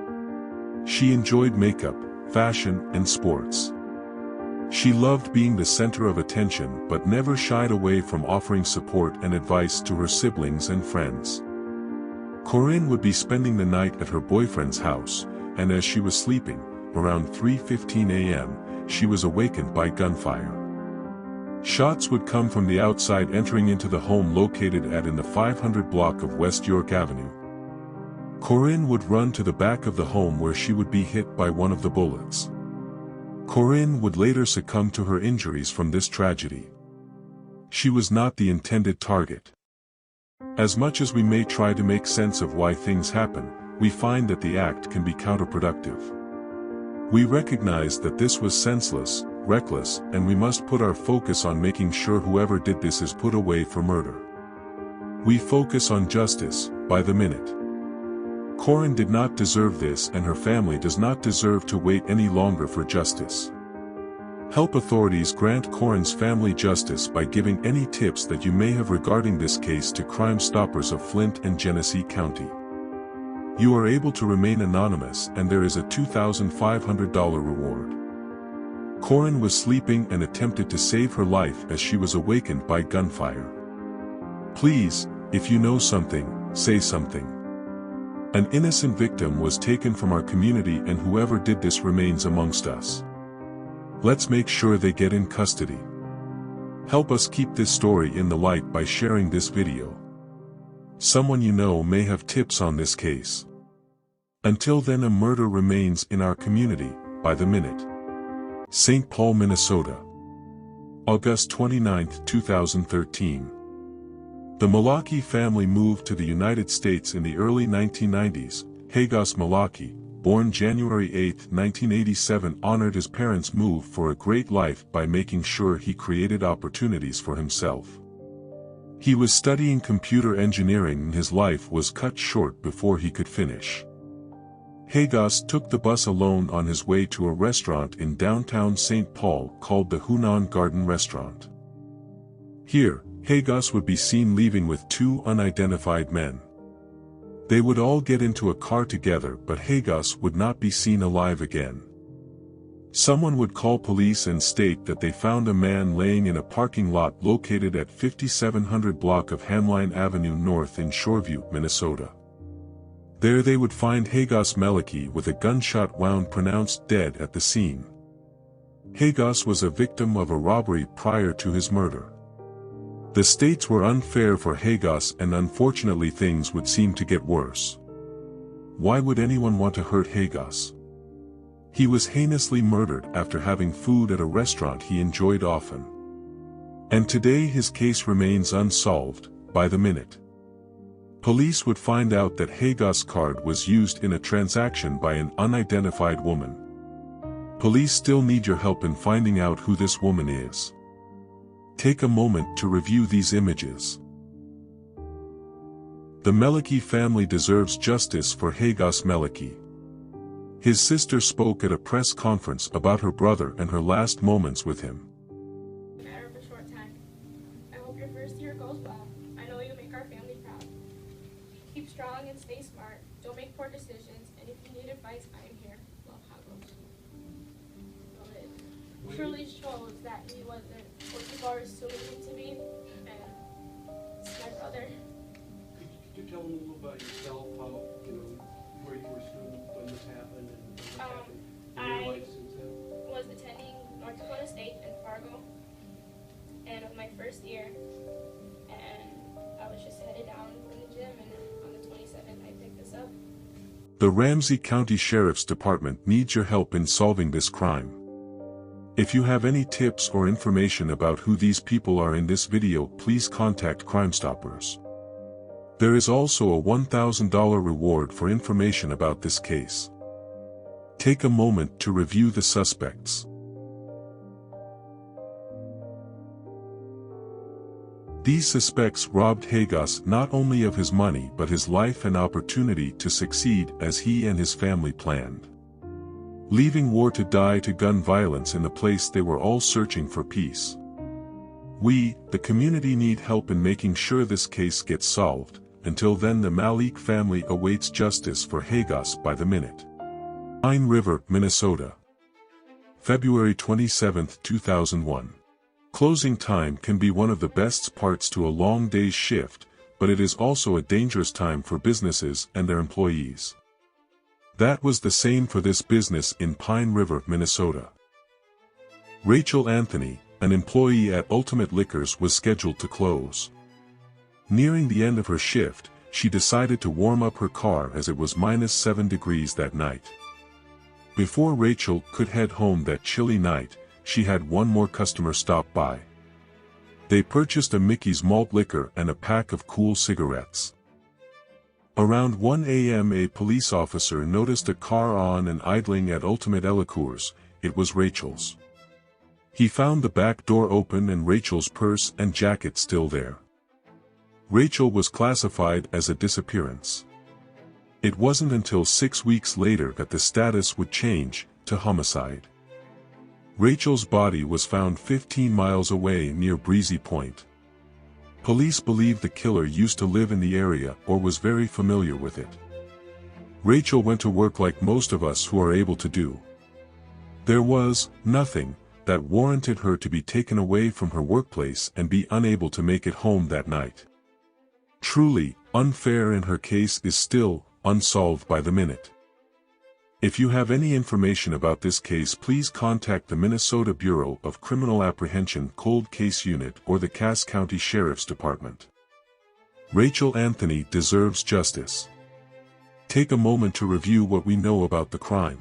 She enjoyed makeup, fashion, and sports. She loved being the center of attention but never shied away from offering support and advice to her siblings and friends. Corrine would be spending the night at her boyfriend's house, and as she was sleeping, around 3:15 a.m., she was awakened by gunfire. Shots would come from the outside, entering into the home located in the 500 block of West York Avenue. Corrine would run to the back of the home where she would be hit by one of the bullets. Corrine would later succumb to her injuries from this tragedy. She was not the intended target. As much as we may try to make sense of why things happen, we find that the act can be counterproductive. We recognize that this was senseless, reckless, and we must put our focus on making sure whoever did this is put away for murder. We focus on justice by the minute. Corrine did not deserve this, and her family does not deserve to wait any longer for justice. Help authorities grant Corrine's family justice by giving any tips that you may have regarding this case to Crime Stoppers of Flint and Genesee County. You are able to remain anonymous, and there is a $2,500 reward. Corrine was sleeping and attempted to save her life as she was awakened by gunfire. Please, if you know something, say something. An innocent victim was taken from our community, and whoever did this remains amongst us. Let's make sure they get in custody. Help us keep this story in the light by sharing this video. Someone you know may have tips on this case. Until then, a murder remains in our community by the minute. St. Paul, Minnesota. August 29, 2013. The Malaki family moved to the United States in the early 1990s. Hagas Malaki, born January 8, 1987, honored his parents' move for a great life by making sure he created opportunities for himself. He was studying computer engineering, and his life was cut short before he could finish. Hagas took the bus alone on his way to a restaurant in downtown St. Paul called the Hunan Garden Restaurant. Here, Hagas would be seen leaving with 2 unidentified men. They would all get into a car together, but Hagas would not be seen alive again. Someone would call police and state that they found a man laying in a parking lot located at 5700 block of Hamline Avenue North in Shoreview, Minnesota. There they would find Hagas Malaki with a gunshot wound, pronounced dead at the scene. Hagas was a victim of a robbery prior to his murder. The stakes were unfair for Hagas, and unfortunately things would seem to get worse. Why would anyone want to hurt Hagas? He was heinously murdered after having food at a restaurant he enjoyed often. And today his case remains unsolved by the minute. Police would find out that Hagas' card was used in a transaction by an unidentified woman. Police still need your help in finding out who this woman is. Take a moment to review these images. The Malaki family deserves justice for Hagas Malaki. His sister spoke at a press conference about her brother and her last moments with him. Matter of a short time. I hope your first year goes well. I know you'll make our family proud. Keep strong and stay smart. Don't make poor decisions. And if you need advice, I am here. Love, Hagas. Well, it truly shows that he wasn't what people are assuming him to be. And it's my brother. Could you tell me a little about yourself, how, where you were a student when this happened and what happened in your life since then? I was attending North Dakota State in Fargo, and it was my first year, and I was just headed down from the gym, and on the 27th I picked this up. The Ramsey County Sheriff's Department needs your help in solving this crime. If you have any tips or information about who these people are in this video, please contact Crime Stoppers. There is also a $1,000 reward for information about this case. Take a moment to review the suspects. These suspects robbed Hagas not only of his money but his life and opportunity to succeed as he and his family planned. Leaving war to die to gun violence in a place they were all searching for peace. We, the community, need help in making sure this case gets solved. Until then, the Malaki family awaits justice for Hagas by the minute. Pine River, Minnesota. February 27, 2001. Closing time can be one of the best parts to a long day's shift, but it is also a dangerous time for businesses and their employees. That was the same for this business in Pine River, Minnesota. Rachel Anthony, an employee at Ultimate Liquors, was scheduled to close. Nearing the end of her shift, she decided to warm up her car as it was -7 degrees that night. Before Rachel could head home that chilly night, she had one more customer stop by. They purchased a Mickey's malt liquor and a pack of cool cigarettes. Around 1 a.m. a police officer noticed a car on and idling at Ultimate Liquors. It was Rachel's. He found the back door open and Rachel's purse and jacket still there. Rachel was classified as a disappearance. It wasn't until 6 weeks later that the status would change to homicide. Rachel's body was found 15 miles away near Breezy Point. Police believe the killer used to live in the area or was very familiar with it. Rachel went to work like most of us who are able to do. There was nothing that warranted her to be taken away from her workplace and be unable to make it home that night. Truly unfair, and her case is still unsolved by the minute. If you have any information about this case, please contact the Minnesota Bureau of Criminal Apprehension Cold Case Unit or the Cass County Sheriff's Department. Rachel Anthony deserves justice. Take a moment to review what we know about the crime.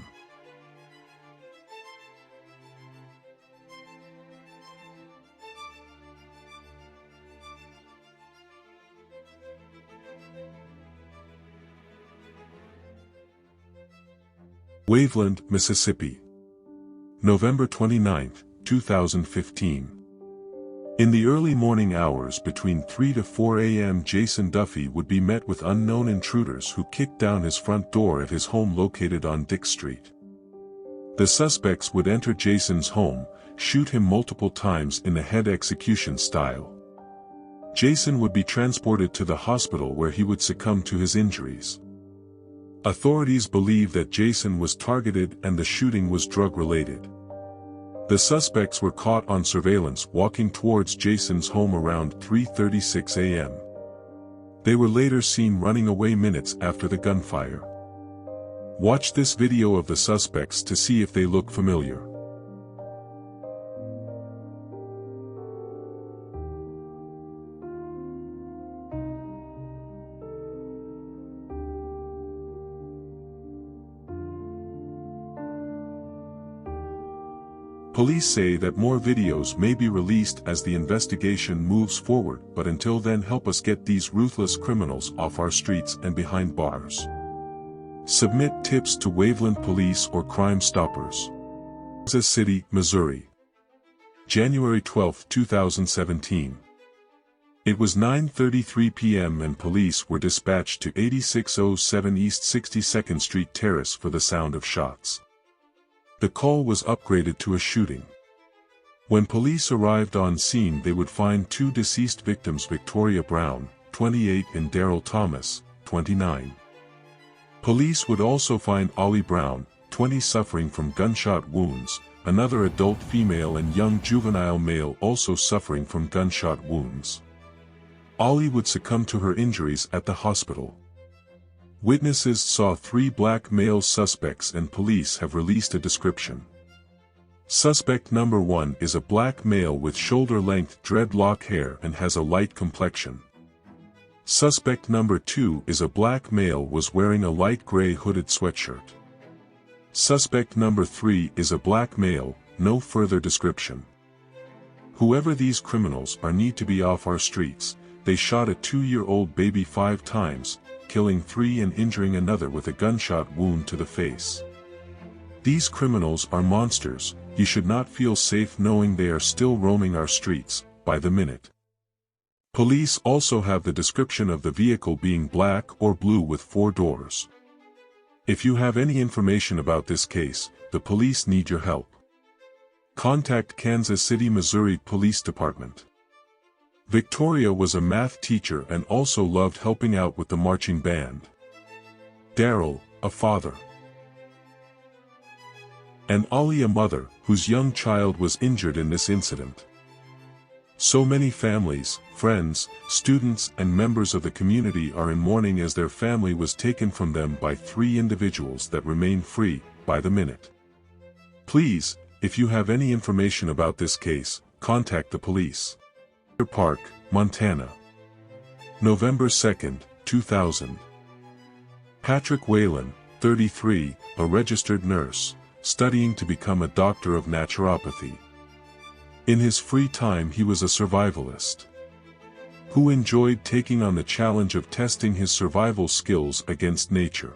Waveland, Mississippi. November 29, 2015. In the early morning hours between 3 to 4 a.m. Jason Duffy would be met with unknown intruders who kicked down his front door at his home located on Dick Street. The suspects would enter Jason's home, shoot him multiple times in the head execution style. Jason would be transported to the hospital where he would succumb to his injuries. Authorities believe that Jason was targeted and the shooting was drug-related. The suspects were caught on surveillance walking towards Jason's home around 3:36 a.m. They were later seen running away minutes after the gunfire. Watch this video of the suspects to see if they look familiar. Police say that more videos may be released as the investigation moves forward, but until then, help us get these ruthless criminals off our streets and behind bars. Submit tips to Waveland Police or Crime Stoppers. Kansas City, Missouri. January 12, 2017. It was 9:33 p.m. and police were dispatched to 8607 East 62nd Street Terrace for the sound of shots. The call was upgraded to a shooting. When police arrived on scene, they would find two deceased victims, Victoria Brown, 28, and Darrell Thomas, 29. Police would also find Ollie Brown, 20, suffering from gunshot wounds, another adult female and young juvenile male also suffering from gunshot wounds. Ollie would succumb to her injuries at the hospital. Witnesses saw 3 black male suspects and police have released a description. Suspect number 1 is a black male with shoulder-length dreadlock hair and has a light complexion. Suspect number 2 is a black male was wearing a light gray hooded sweatshirt. Suspect number 3 is a black male, no further description. Whoever these criminals are need to be off our streets. They shot a 2-year-old baby 5 times, killing 3 and injuring another with a gunshot wound to the face. These criminals are monsters. You should not feel safe knowing they are still roaming our streets, by the minute. Police also have the description of the vehicle being black or blue with 4 doors. If you have any information about this case, the police need your help. Contact Kansas City, Missouri Police Department. Victoria was a math teacher and also loved helping out with the marching band. Darrell, a father. And Ollie, a mother, whose young child was injured in this incident. So many families, friends, students and members of the community are in mourning as their family was taken from them by 3 individuals that remain free, by the minute. Please, if you have any information about this case, contact the police. Park, Montana. November 2, 2000. Patrick Whalen, 33, a registered nurse, studying to become a doctor of naturopathy. In his free time he was a survivalist who enjoyed taking on the challenge of testing his survival skills against nature.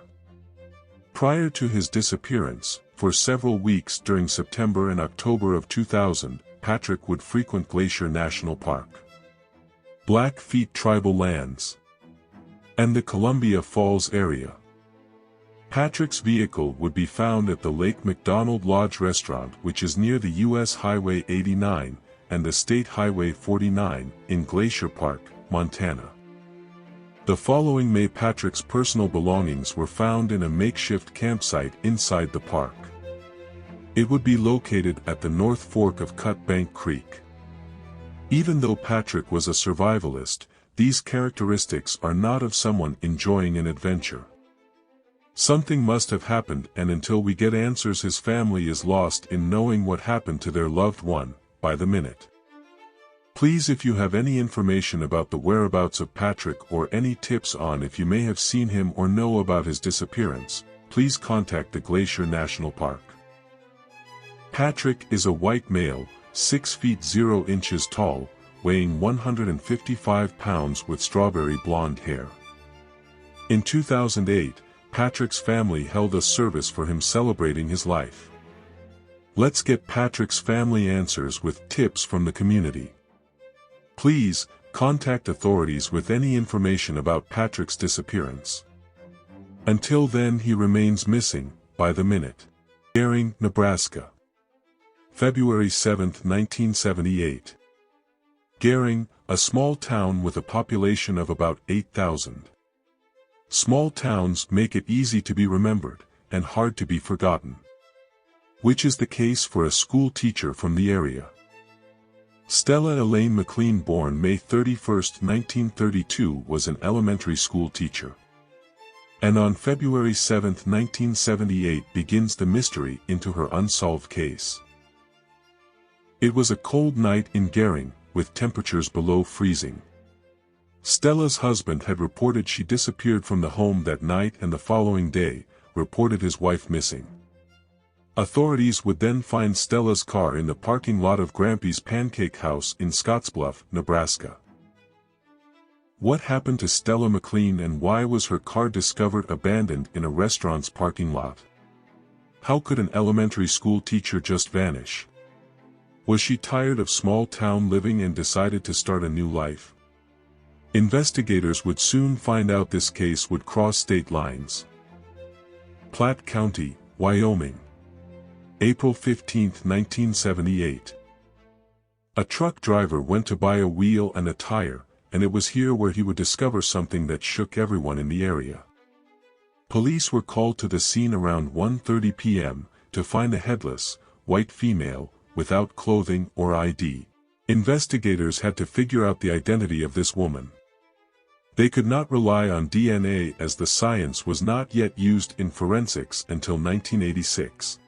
Prior to his disappearance, for several weeks during September and October of 2000, Patrick would frequent Glacier National Park, Blackfeet tribal lands, and the Columbia Falls area. Patrick's vehicle would be found at the Lake McDonald Lodge restaurant, which is near the U.S. Highway 89 and the State Highway 49 in Glacier Park, Montana. The following May, Patrick's personal belongings were found in a makeshift campsite inside the park. It would be located at the North Fork of Cut Bank Creek. Even though Patrick was a survivalist, these characteristics are not of someone enjoying an adventure. Something must have happened, and until we get answers his family is lost in knowing what happened to their loved one, by the minute. Please, if you have any information about the whereabouts of Patrick or any tips on if you may have seen him or know about his disappearance, please contact the Glacier National Park. Patrick is a white male, 6 feet 0 inches tall, weighing 155 pounds with strawberry blonde hair. In 2008, Patrick's family held a service for him celebrating his life. Let's get Patrick's family answers with tips from the community. Please, contact authorities with any information about Patrick's disappearance. Until then, he remains missing, by the minute. Gering, Nebraska. February 7, 1978. Gering, a small town with a population of about 8,000. Small towns make it easy to be remembered, and hard to be forgotten. Which is the case for a school teacher from the area. Stella Elaine McLean, born May 31, 1932, was an elementary school teacher. And on February 7, 1978 begins the mystery into her unsolved case. It was a cold night in Gering, with temperatures below freezing. Stella's husband had reported she disappeared from the home that night, and the following day, reported his wife missing. Authorities would then find Stella's car in the parking lot of Grampy's Pancake House in Scottsbluff, Nebraska. What happened to Stella McLean, and why was her car discovered abandoned in a restaurant's parking lot? How could an elementary school teacher just vanish? Was she tired of small-town living and decided to start a new life? Investigators would soon find out. This case would cross state lines. Platte County, Wyoming. April 15, 1978. A truck driver went to buy a wheel and a tire, and it was here where he would discover something that shook everyone in the area. Police were called to the scene around 1:30 p.m. to find a headless, white female, without clothing or ID. Investigators had to figure out the identity of this woman. They could not rely on DNA as the science was not yet used in forensics until 1986.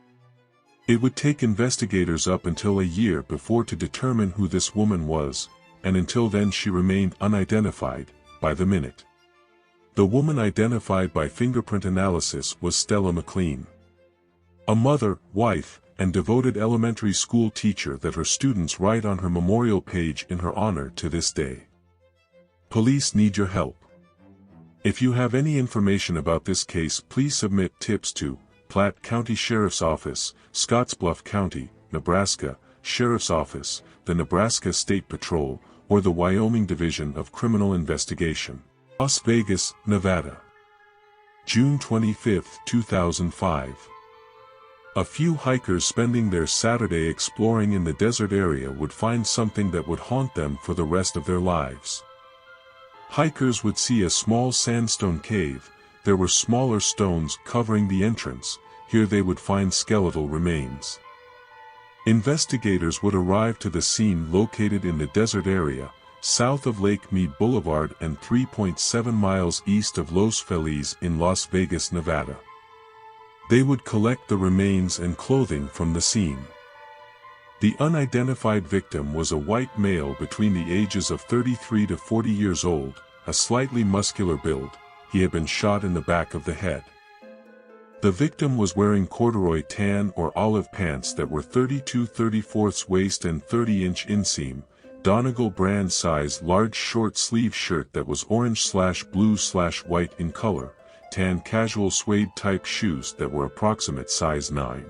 It would take investigators up until a year before to determine who this woman was, and until then she remained unidentified, by the minute. The woman identified by fingerprint analysis was Stella McLean. A mother, wife, and devoted elementary school teacher that her students write on her memorial page in her honor to this day. Police need your help. If you have any information about this case, please submit tips to Platte County Sheriff's Office, Scottsbluff County, Nebraska, Sheriff's Office, the Nebraska State Patrol, or the Wyoming Division of Criminal Investigation. Las Vegas, Nevada. June 25, 2005. A few hikers spending their Saturday exploring in the desert area would find something that would haunt them for the rest of their lives. Hikers would see a small sandstone cave. There were smaller stones covering the entrance. Here they would find skeletal remains. Investigators would arrive to the scene located in the desert area, south of Lake Mead Boulevard and 3.7 miles east of Los Feliz in Las Vegas, Nevada. They would collect the remains and clothing from the scene. The unidentified victim was a white male between the ages of 33 to 40 years old, a slightly muscular build. He had been shot in the back of the head. The victim was wearing corduroy tan or olive pants that were 32/34 waist and 30-inch inseam, Donegal brand size large short sleeve shirt that was orange/blue/white in color, tan casual suede type shoes that were approximate size 9.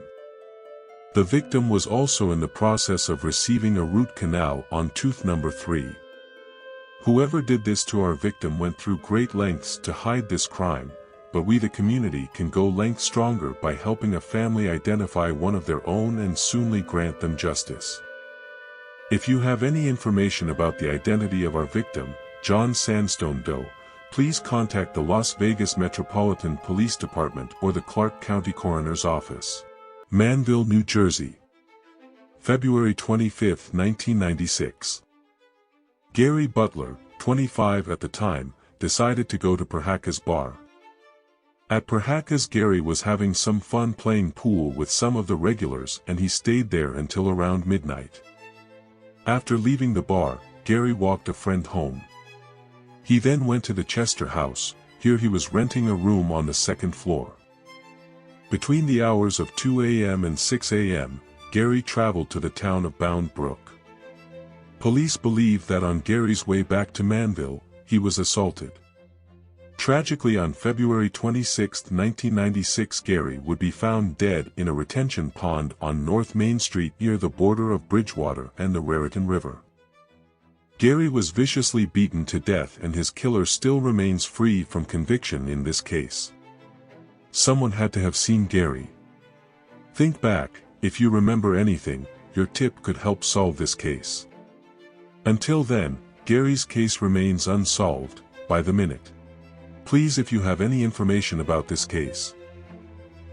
The victim was also in the process of receiving a root canal on tooth number 3. Whoever did this to our victim went through great lengths to hide this crime, but we the community can go lengths stronger by helping a family identify one of their own and soonly grant them justice. If you have any information about the identity of our victim, John Sandstone Doe, please contact the Las Vegas Metropolitan Police Department or the Clark County Coroner's Office. Manville, New Jersey. February 25, 1996. Gary Butler, 25 at the time, decided to go to Perhaca's bar. At Perhaca's, Gary was having some fun playing pool with some of the regulars, and he stayed there until around midnight. After leaving the bar, Gary walked a friend home. He then went to the Chester house. Here he was renting a room on the second floor. Between the hours of 2 a.m. and 6 a.m., Gary traveled to the town of Bound Brook. Police believe that on Gary's way back to Manville, he was assaulted. Tragically, on February 26, 1996, Gary would be found dead in a retention pond on North Main Street near the border of Bridgewater and the Raritan River. Gary was viciously beaten to death, and his killer still remains free from conviction in this case. Someone had to have seen Gary. Think back. If you remember anything, your tip could help solve this case. Until then, Gary's case remains unsolved, by the minute. Please, if you have any information about this case,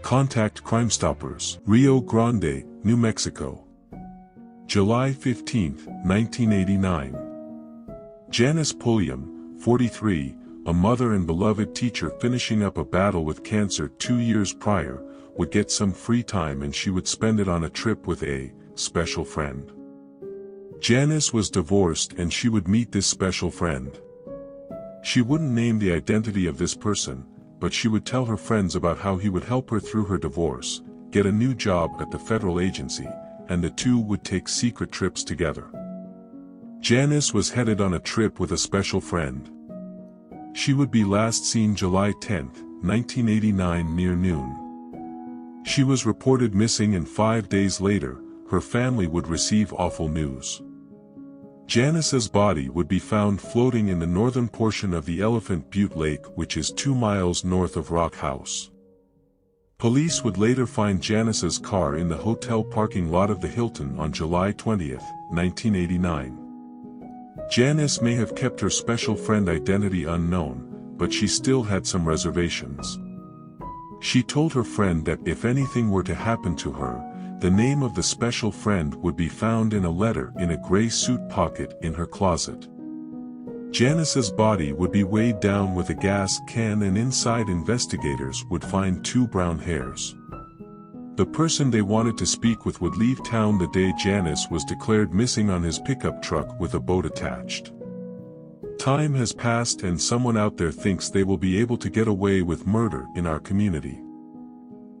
contact Crime Stoppers, Rio Grande, New Mexico. July 15, 1989. Janice Pulliam, 43, a mother and beloved teacher finishing up a battle with cancer 2 years prior, would get some free time and she would spend it on a trip with a special friend. Janice was divorced and she would meet this special friend. She wouldn't name the identity of this person, but she would tell her friends about how he would help her through her divorce, get a new job at the federal agency, and the two would take secret trips together. Janice was headed on a trip with a special friend. She would be last seen July 10, 1989 near noon. She was reported missing, and 5 days later, her family would receive awful news. Janice's body would be found floating in the northern portion of the Elephant Butte Lake, which is 2 miles north of Rock House. Police would later find Janice's car in the hotel parking lot of the Hilton on July 20, 1989. Janice may have kept her special friend identity unknown, but she still had some reservations. She told her friend that if anything were to happen to her, the name of the special friend would be found in a letter in a gray suit pocket in her closet. Janice's body would be weighed down with a gas can, and inside investigators would find 2 brown hairs. The person they wanted to speak with would leave town the day Janice was declared missing on his pickup truck with a boat attached. Time has passed, and someone out there thinks they will be able to get away with murder in our community.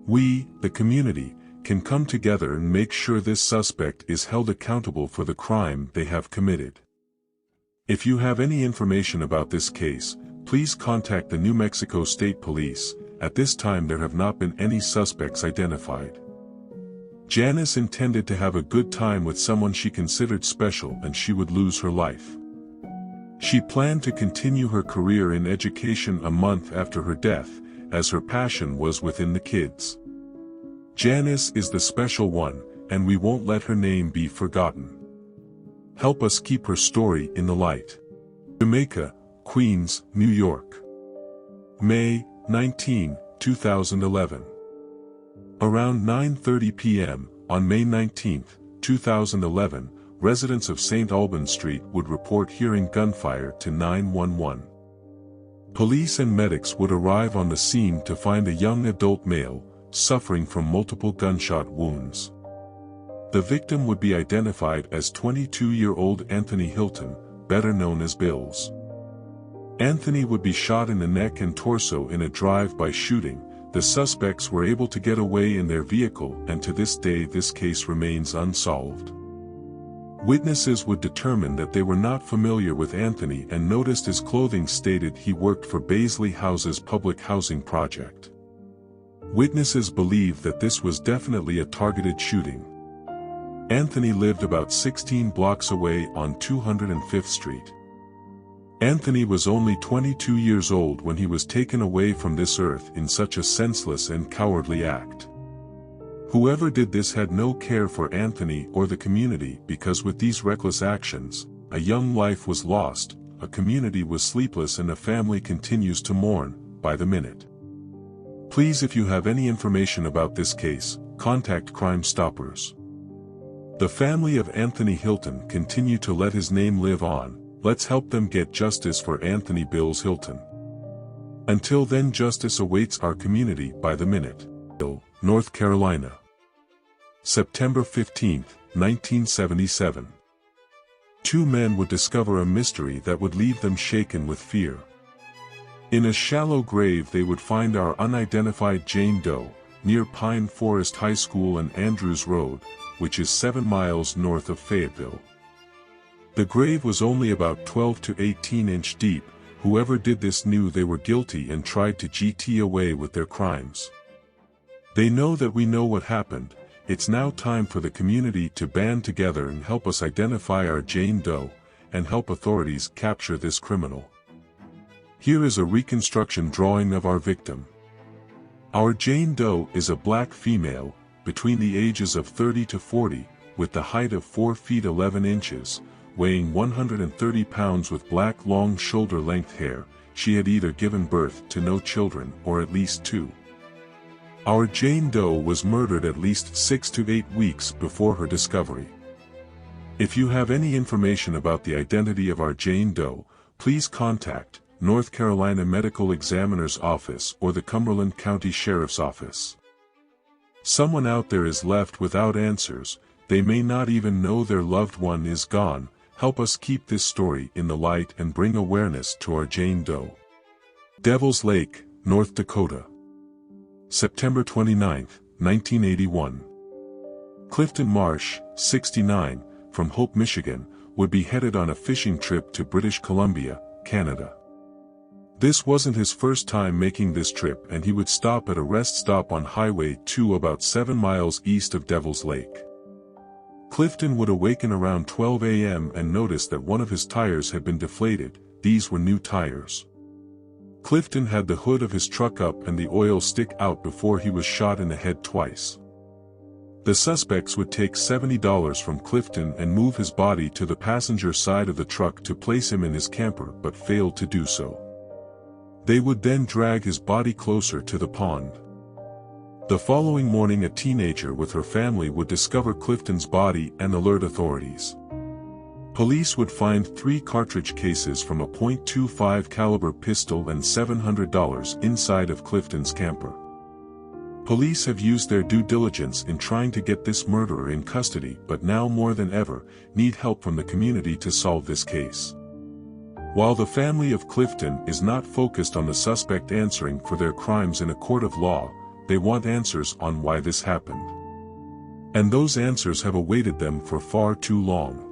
We, the community, can come together and make sure this suspect is held accountable for the crime they have committed. If you have any information about this case, please contact the New Mexico State Police. At this time there have not been any suspects identified. Janice intended to have a good time with someone she considered special, and she would lose her life. She planned to continue her career in education a month after her death, as her passion was within the kids. Janice is the special one, and we won't let her name be forgotten. Help us keep her story in the light. Jamaica, Queens, New York. May 19, 2011. Around 9:30 p.m., on May 19, 2011, residents of St. Albans Street would report hearing gunfire to 911. Police and medics would arrive on the scene to find a young adult male, suffering from multiple gunshot wounds. The victim would be identified as 22-year-old Anthony Hilton, better known as Bills. Anthony would be shot in the neck and torso in a drive-by shooting. The suspects were able to get away in their vehicle, and to this day this case remains unsolved. Witnesses would determine that they were not familiar with Anthony and noticed his clothing stated he worked for Baisley House's public housing project. Witnesses believe that this was definitely a targeted shooting. Anthony lived about 16 blocks away on 205th Street. Anthony was only 22 years old when he was taken away from this earth in such a senseless and cowardly act. Whoever did this had no care for Anthony or the community, because with these reckless actions, a young life was lost, a community was sleepless, and a family continues to mourn by the minute. Please, if you have any information about this case, contact Crime Stoppers. The family of Anthony Hilton continue to let his name live on. Let's help them get justice for Anthony Bills Hilton. Until then, justice awaits our community by the minute. North Carolina. September 15, 1977. 2 men would discover a mystery that would leave them shaken with fear. In a shallow grave they would find our unidentified Jane Doe, near Pine Forest High School and Andrews Road, which is 7 miles north of Fayetteville. The grave was only about 12 to 18 inch deep. Whoever did this knew they were guilty and tried to get away with their crimes. They know that we know what happened. It's now time for the community to band together and help us identify our Jane Doe, and help authorities capture this criminal. Here is a reconstruction drawing of our victim. Our Jane Doe is a black female, between the ages of 30 to 40, with the height of 4 feet 11 inches, weighing 130 pounds, with black long shoulder-length hair. She had either given birth to no children or at least 2. Our Jane Doe was murdered at least 6 to 8 weeks before her discovery. If you have any information about the identity of our Jane Doe, please contact North Carolina Medical Examiner's Office or the Cumberland County Sheriff's Office. Someone out there is left without answers. They may not even know their loved one is gone. Help us keep this story in the light and bring awareness to our Jane Doe. Devil's Lake, North Dakota. September 29, 1981. Clifton Marsh, 69, from Hope, Michigan, would be headed on a fishing trip to British Columbia, Canada. This wasn't his first time making this trip, and he would stop at a rest stop on Highway 2 about 7 miles east of Devil's Lake. Clifton would awaken around 12 a.m. and notice that one of his tires had been deflated. These were new tires. Clifton had the hood of his truck up and the oil stick out before he was shot in the head twice. The suspects would take $70 from Clifton and move his body to the passenger side of the truck to place him in his camper, but failed to do so. They would then drag his body closer to the pond. The following morning, a teenager with her family would discover Clifton's body and alert authorities. Police would find 3 cartridge cases from a .25 caliber pistol and $700 inside of Clifton's camper. Police have used their due diligence in trying to get this murderer in custody, but now more than ever, need help from the community to solve this case. While the family of Clifton is not focused on the suspect answering for their crimes in a court of law, they want answers on why this happened. And those answers have awaited them for far too long.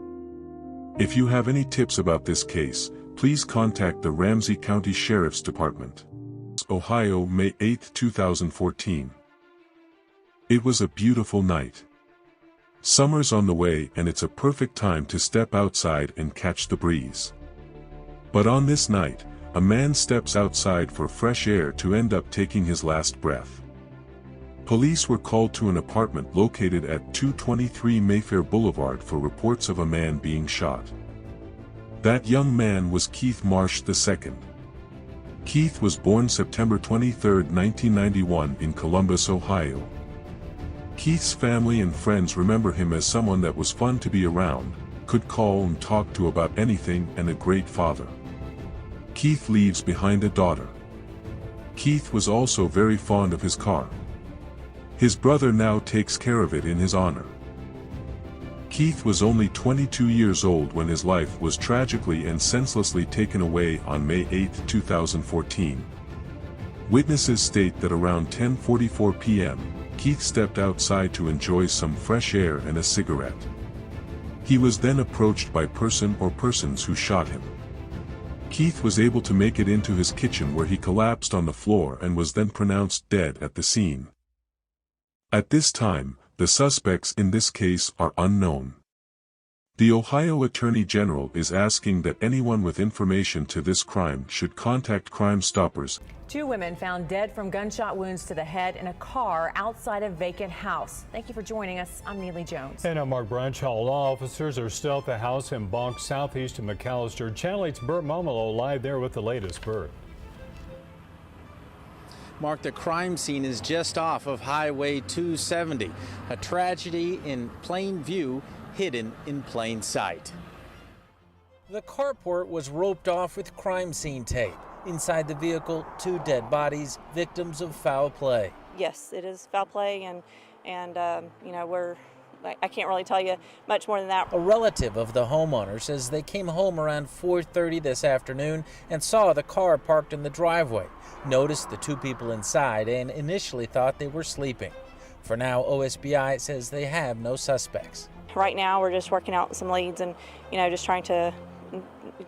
If you have any tips about this case, please contact the Ramsey County Sheriff's Department. Ohio, May 8, 2014. It was a beautiful night. Summer's on the way, and it's a perfect time to step outside and catch the breeze. But on this night, a man steps outside for fresh air to end up taking his last breath. Police were called to an apartment located at 223 Mayfair Boulevard for reports of a man being shot. That young man was Keith Marsh II. Keith was born September 23, 1991 in Columbus, Ohio. Keith's family and friends remember him as someone that was fun to be around, could call and talk to about anything, and a great father. Keith leaves behind a daughter. Keith was also very fond of his car. His brother now takes care of it in his honor. Keith was only 22 years old when his life was tragically and senselessly taken away on May 8, 2014. Witnesses state that around 10:44 p.m., Keith stepped outside to enjoy some fresh air and a cigarette. He was then approached by person or persons who shot him. Keith was able to make it into his kitchen, where he collapsed on the floor and was then pronounced dead at the scene. At this time, the suspects in this case are unknown. The Ohio Attorney General is asking that anyone with information to this crime should contact Crime Stoppers. 2 women found dead from gunshot wounds to the head in a car outside a vacant house. Thank you for joining us. I'm Neely Jones. And I'm Mark Branchall. Law officers are still at the house in Bonk, southeast of McAllister. Channel 8's Burt Momolo live there with the latest. Burt. Mark, the crime scene is just off of Highway 270. A tragedy in plain view, hidden in plain sight. The carport was roped off with crime scene tape. Inside the vehicle, 2 dead bodies, victims of foul play. Yes, it is foul play, and you know, I can't really tell you much more than that. A relative of the homeowner says they came home around 4:30 this afternoon and saw the car parked in the driveway, noticed the 2 people inside, and initially thought they were sleeping. For now, OSBI says they have no suspects. Right now, we're just working out some leads and, you know, just trying to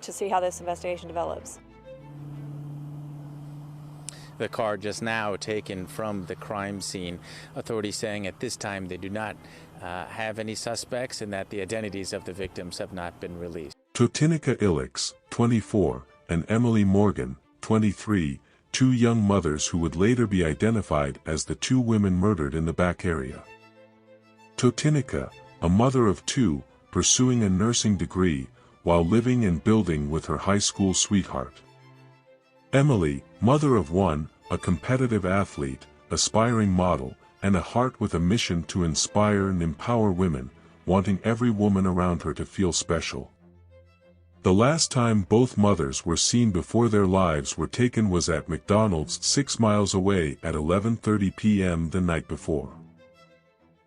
see how this investigation develops. The car just now taken from the crime scene. Authorities saying at this time they do not have any suspects and that the identities of the victims have not been released. Totinica Ilix, 24, and Emily Morgan, 23, 2 young mothers who would later be identified as the 2 women murdered in the back area. Totinica, a mother of 2, pursuing a nursing degree, while living and building with her high school sweetheart. Emily, mother of 1, a competitive athlete, aspiring model, and a heart with a mission to inspire and empower women, wanting every woman around her to feel special. The last time both mothers were seen before their lives were taken was at McDonald's 6 miles away at 11:30 p.m. the night before.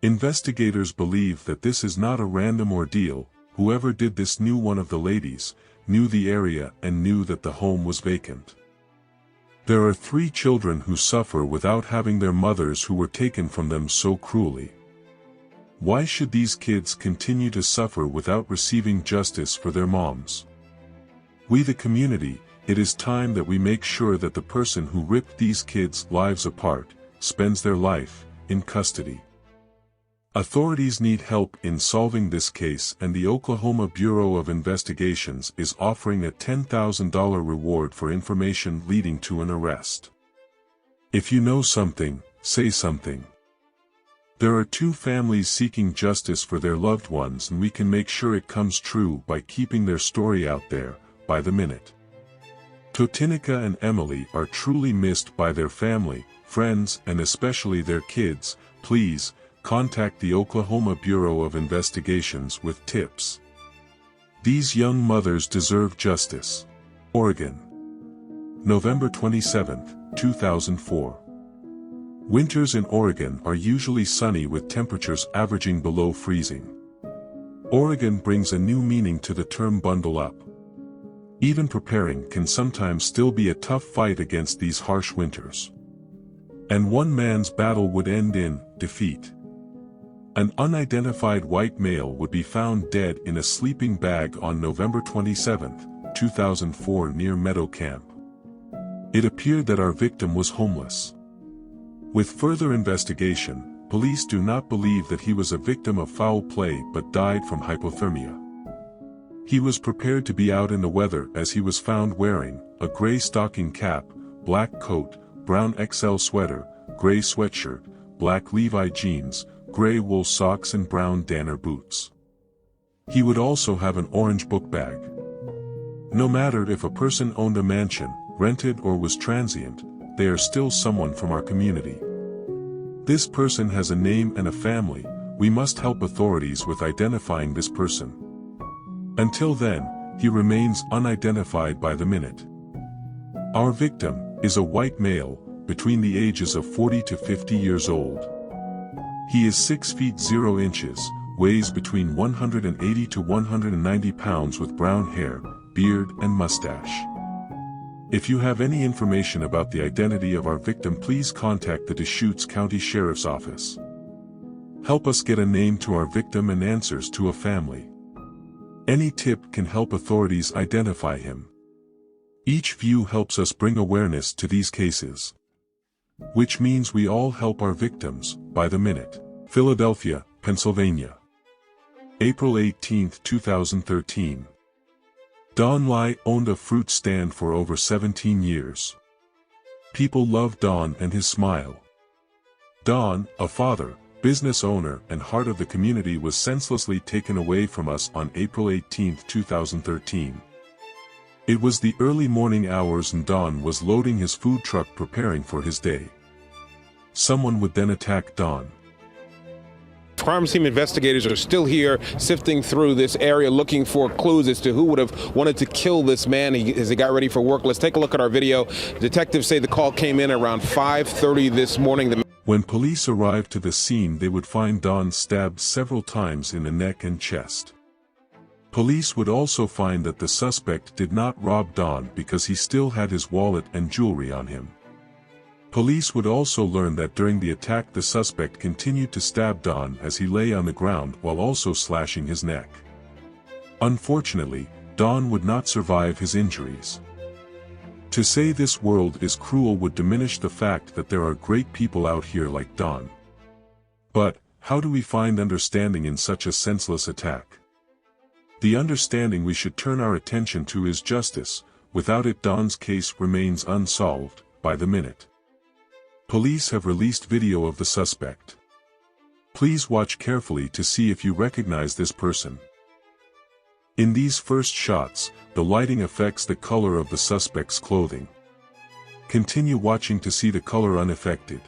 Investigators believe that this is not a random ordeal. Whoever did this knew one of the ladies, knew the area, and knew that the home was vacant. There are 3 children who suffer without having their mothers who were taken from them so cruelly. Why should these kids continue to suffer without receiving justice for their moms? We the community, it is time that we make sure that the person who ripped these kids' lives apart spends their life in custody. Authorities need help in solving this case, and the Oklahoma Bureau of Investigations is offering a $10,000 reward for information leading to an arrest. If you know something, say something. There are two families seeking justice for their loved ones, and we can make sure it comes true by keeping their story out there by the minute. Totinica and Emily are truly missed by their family, friends, and especially their kids. Please contact the Oklahoma Bureau of Investigations with tips. These young mothers deserve justice. Oregon. November 27, 2004. Winters in Oregon are usually sunny with temperatures averaging below freezing. Oregon brings a new meaning to the term bundle up. Even preparing can sometimes still be a tough fight against these harsh winters. And one man's battle would end in defeat. An unidentified white male would be found dead in a sleeping bag on November 27, 2004 near Meadow Camp. It appeared that our victim was homeless. With further investigation, police do not believe that he was a victim of foul play but died from hypothermia. He was prepared to be out in the weather as he was found wearing a gray stocking cap, black coat, brown XL sweater, gray sweatshirt, black Levi jeans, gray wool socks and brown Danner boots. He would also have an orange book bag. No matter if a person owned a mansion, rented or was transient, they are still someone from our community. This person has a name and a family. We must help authorities with identifying this person. Until then, he remains unidentified by the minute. Our victim is a white male, between the ages of 40 to 50 years old. He is 6 feet 0 inches, weighs between 180 to 190 pounds with brown hair, beard and mustache. If you have any information about the identity of our victim, please contact the Deschutes County Sheriff's Office. Help us get a name to our victim and answers to a family. Any tip can help authorities identify him. Each view helps us bring awareness to these cases. Which means we all help our victims, by the minute. Philadelphia, Pennsylvania. April 18, 2013. Don Lai owned a fruit stand for over 17 years. People loved Don and his smile. Don, a father, business owner and heart of the community, was senselessly taken away from us on April 18, 2013. It was the early morning hours and Don was loading his food truck preparing for his day. Someone would then attack Don. Crime scene investigators are still here sifting through this area looking for clues as to who would have wanted to kill this man as he got ready for work. Let's take a look at our video. Detectives say the call came in around 5:30 this morning. When police arrived to the scene, they would find Don stabbed several times in the neck and chest. Police would also find that the suspect did not rob Don because he still had his wallet and jewelry on him. Police would also learn that during the attack the suspect continued to stab Don as he lay on the ground while also slashing his neck. Unfortunately, Don would not survive his injuries. To say this world is cruel would diminish the fact that there are great people out here like Don. But, how do we find understanding in such a senseless attack? The understanding we should turn our attention to is justice. Without it, Don's case remains unsolved, by the minute. Police have released video of the suspect. Please watch carefully to see if you recognize this person. In these first shots, the lighting affects the color of the suspect's clothing. Continue watching to see the color unaffected.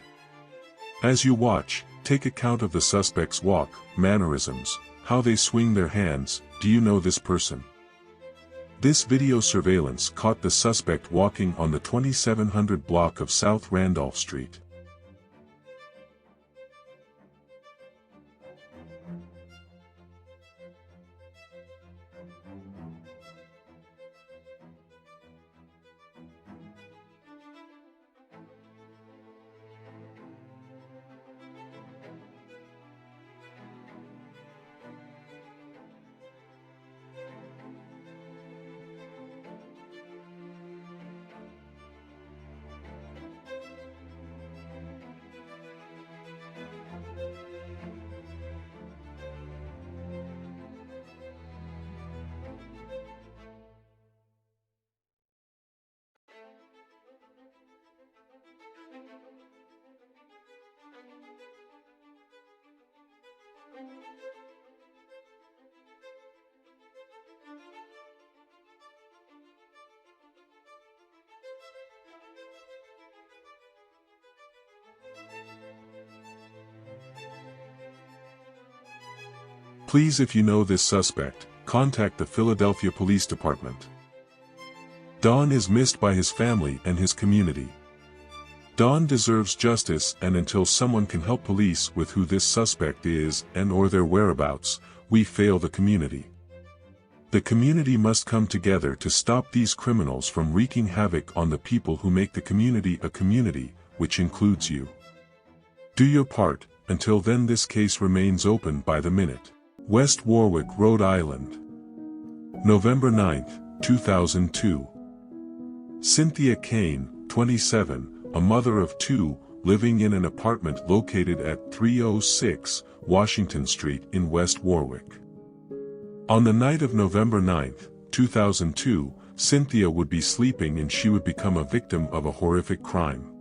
As you watch, take account of the suspect's walk, mannerisms, how they swing their hands. Do you know this person? This video surveillance caught the suspect walking on the 2700 block of South Randolph Street. Please, if you know this suspect, contact the Philadelphia Police Department. Don is missed by his family and his community. Don deserves justice, and until someone can help police with who this suspect is and/or their whereabouts, we fail the community. The community must come together to stop these criminals from wreaking havoc on the people who make the community a community, which includes you. Do your part. Until then, this case remains open by the minute. West Warwick, Rhode Island. November 9, 2002. Cynthia Kane, 27, a mother of two, living in an apartment located at 306 Washington Street in West Warwick. On the night of November 9, 2002, Cynthia would be sleeping and she would become a victim of a horrific crime.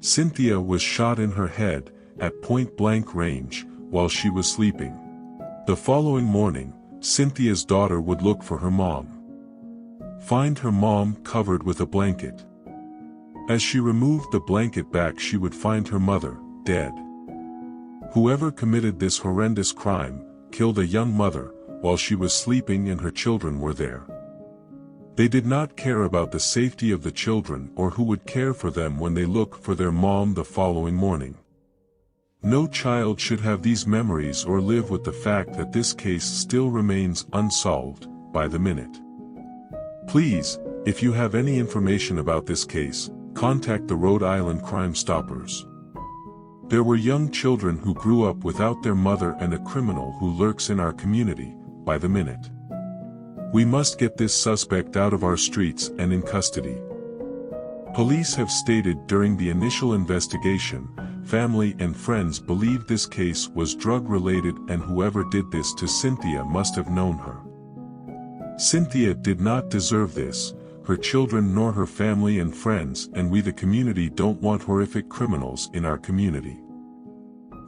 Cynthia was shot in her head, at point-blank range, while she was sleeping. The following morning, Cynthia's daughter would look for her mom. Find her mom covered with a blanket. As she removed the blanket back, she would find her mother, dead. Whoever committed this horrendous crime, killed a young mother, while she was sleeping and her children were there. They did not care about the safety of the children or who would care for them when they look for their mom the following morning. No child should have these memories or live with the fact that this case still remains unsolved, by the minute. Please, if you have any information about this case, contact the Rhode Island Crime Stoppers. There were young children who grew up without their mother and a criminal who lurks in our community, by the minute. We must get this suspect out of our streets and in custody. Police have stated during the initial investigation, family and friends believe this case was drug-related and whoever did this to Cynthia must have known her. Cynthia did not deserve this, her children nor her family and friends, and we the community don't want horrific criminals in our community.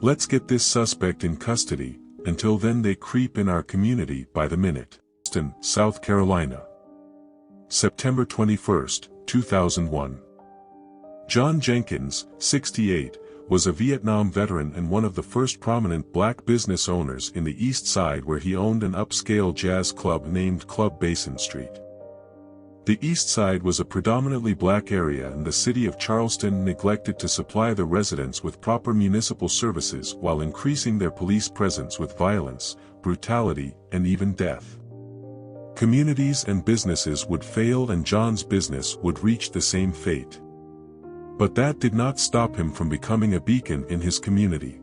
Let's get this suspect in custody. Until then, they creep in our community by the minute. Boston, South Carolina. September 21, 2001. John Jenkins, 68, was a Vietnam veteran and one of the first prominent black business owners in the East Side, where he owned an upscale jazz club named Club Basin Street. The East Side was a predominantly black area, and the city of Charleston neglected to supply the residents with proper municipal services while increasing their police presence with violence, brutality, and even death. Communities and businesses would fail and John's business would reach the same fate. But that did not stop him from becoming a beacon in his community.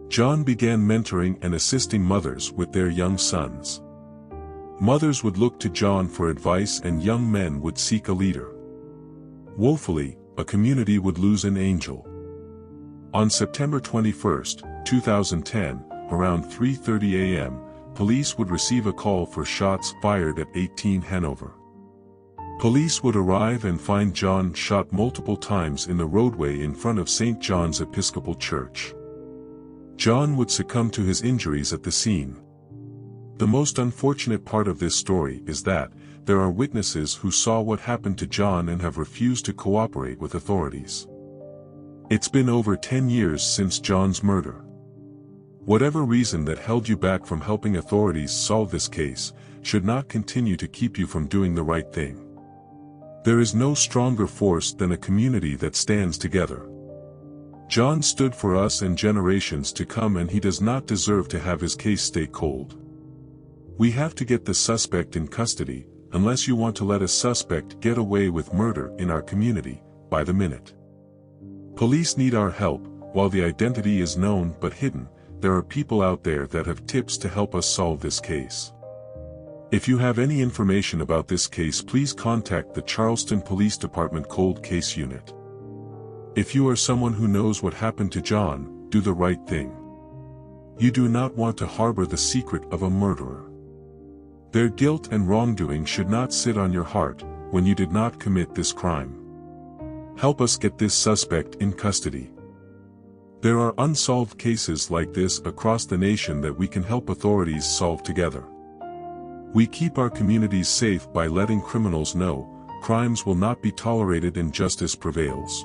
John began mentoring and assisting mothers with their young sons. Mothers would look to John for advice and young men would seek a leader. Woefully, a community would lose an angel. On September 21, 2010, around 3:30 a.m., police would receive a call for shots fired at 18 Hanover. Police would arrive and find John shot multiple times in the roadway in front of St. John's Episcopal Church. John would succumb to his injuries at the scene. The most unfortunate part of this story is that there are witnesses who saw what happened to John and have refused to cooperate with authorities. It's been over 10 years since John's murder. Whatever reason that held you back from helping authorities solve this case should not continue to keep you from doing the right thing. There is no stronger force than a community that stands together. John stood for us and generations to come, and he does not deserve to have his case stay cold. We have to get the suspect in custody, unless you want to let a suspect get away with murder in our community, by the minute. Police need our help. While the identity is known but hidden, there are people out there that have tips to help us solve this case. If you have any information about this case, please contact the Charleston Police Department Cold Case Unit. If you are someone who knows what happened to John, do the right thing. You do not want to harbor the secret of a murderer. Their guilt and wrongdoing should not sit on your heart when you did not commit this crime. Help us get this suspect in custody. There are unsolved cases like this across the nation that we can help authorities solve together. We keep our communities safe by letting criminals know crimes will not be tolerated and justice prevails.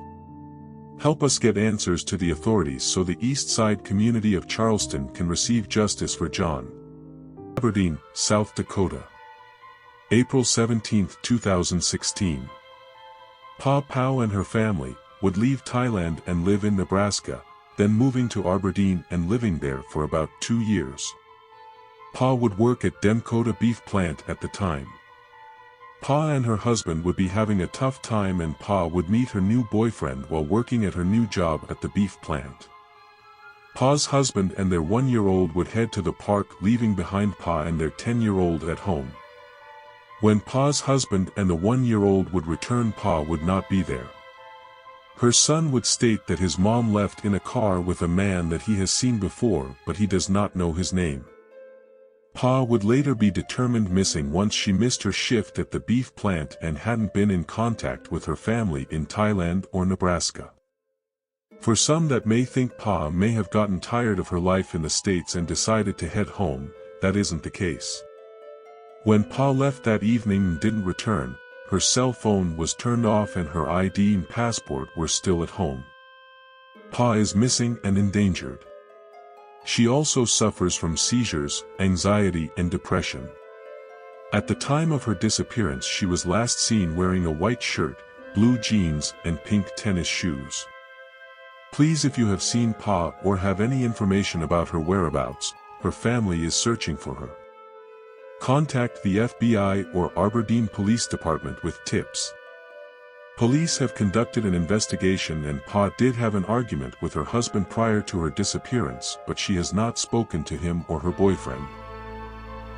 Help us get answers to the authorities so the East Side community of Charleston can receive justice for John. Aberdeen, South Dakota. April 17, 2016. Pa Pow and her family would leave Thailand and live in Nebraska, then moving to Aberdeen and living there for about 2 years. Pa would work at Demkota beef plant at the time. Pa and her husband would be having a tough time, and Pa would meet her new boyfriend while working at her new job at the beef plant. Pa's husband and their 1-year-old would head to the park, leaving behind Pa and their 10-year-old at home. When Pa's husband and the 1-year-old would return, Pa would not be there. Her son would state that his mom left in a car with a man that he has seen before, but he does not know his name. Pa would later be determined missing once she missed her shift at the beef plant and hadn't been in contact with her family in Thailand or Nebraska. For some that may think Pa may have gotten tired of her life in the States and decided to head home, that isn't the case. When Pa left that evening and didn't return, her cell phone was turned off and her ID and passport were still at home. Pa is missing and endangered. She also suffers from seizures, anxiety, and depression. At the time of her disappearance, she was last seen wearing a white shirt, blue jeans, and pink tennis shoes. Please, if you have seen Pa or have any information about her whereabouts, her family is searching for her. Contact the FBI or Aberdeen Police Department with tips. Police have conducted an investigation, and Pa did have an argument with her husband prior to her disappearance, but she has not spoken to him or her boyfriend.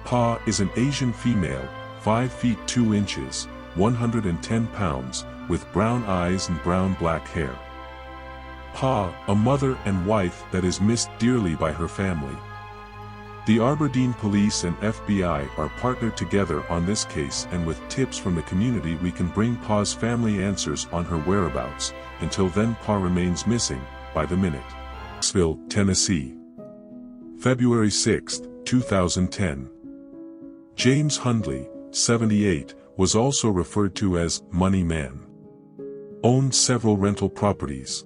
Pa is an Asian female, 5 feet 2 inches, 110 pounds, with brown eyes and brown-black hair. Pa, a mother and wife that is missed dearly by her family. The Aberdeen Police and FBI are partnered together on this case, and with tips from the community we can bring Pa's family answers on her whereabouts. Until then, Pa remains missing, by the minute. Knoxville, Tennessee. February 6, 2010. James Hundley, 78, was also referred to as Money Man. Owned several rental properties.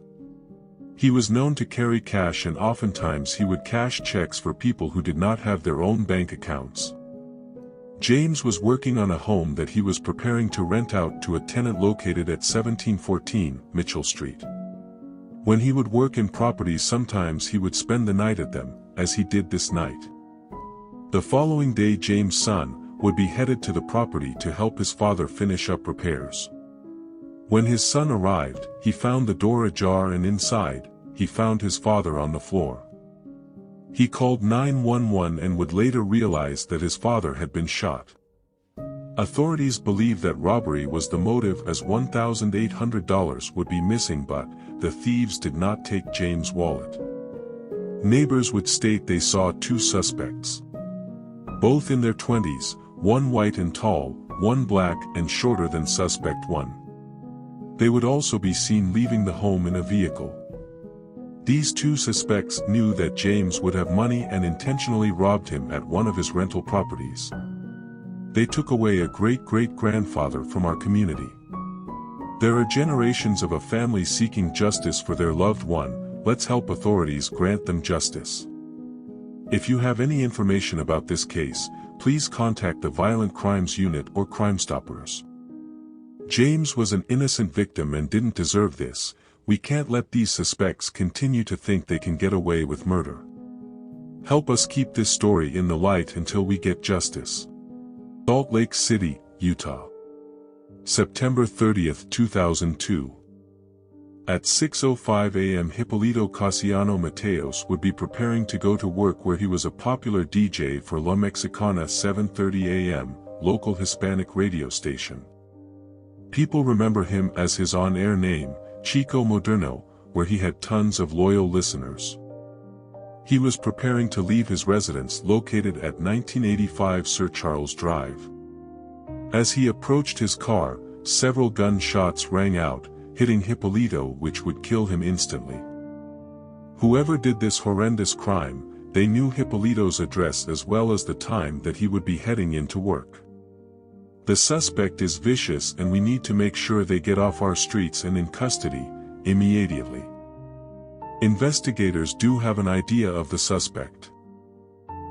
He was known to carry cash, and oftentimes he would cash checks for people who did not have their own bank accounts. James was working on a home that he was preparing to rent out to a tenant located at 1714 Mitchell Street. When he would work in properties, sometimes he would spend the night at them, as he did this night. The following day, James' son would be headed to the property to help his father finish up repairs. When his son arrived, he found the door ajar, and inside, he found his father on the floor. He called 911 and would later realize that his father had been shot. Authorities believe that robbery was the motive, as $1,800 would be missing, but the thieves did not take James' wallet. Neighbors would state they saw 2 suspects. Both in their 20s, one white and tall, one black and shorter than suspect 1. They would also be seen leaving the home in a vehicle. These 2 suspects knew that James would have money and intentionally robbed him at one of his rental properties. They took away a great-great-grandfather from our community. There are generations of a family seeking justice for their loved one. Let's help authorities grant them justice. If you have any information about this case, please contact the Violent Crimes Unit or Crime Stoppers. James was an innocent victim and didn't deserve this. We can't let these suspects continue to think they can get away with murder. Help us keep this story in the light until we get justice. Salt Lake City, Utah. September 30, 2002. At 6:05 a.m. Hippolito Casiano Mateos would be preparing to go to work, where he was a popular DJ for La Mexicana 7:30 a.m., local Hispanic radio station. People remember him as his on-air name, Chico Moderno, where he had tons of loyal listeners. He was preparing to leave his residence located at 1985 Sir Charles Drive. As he approached his car, several gunshots rang out, hitting Hippolito, which would kill him instantly. Whoever did this horrendous crime, they knew Hippolito's address as well as the time that he would be heading into work. The suspect is vicious, and we need to make sure they get off our streets and in custody. immediately. Investigators do have an idea of the suspect.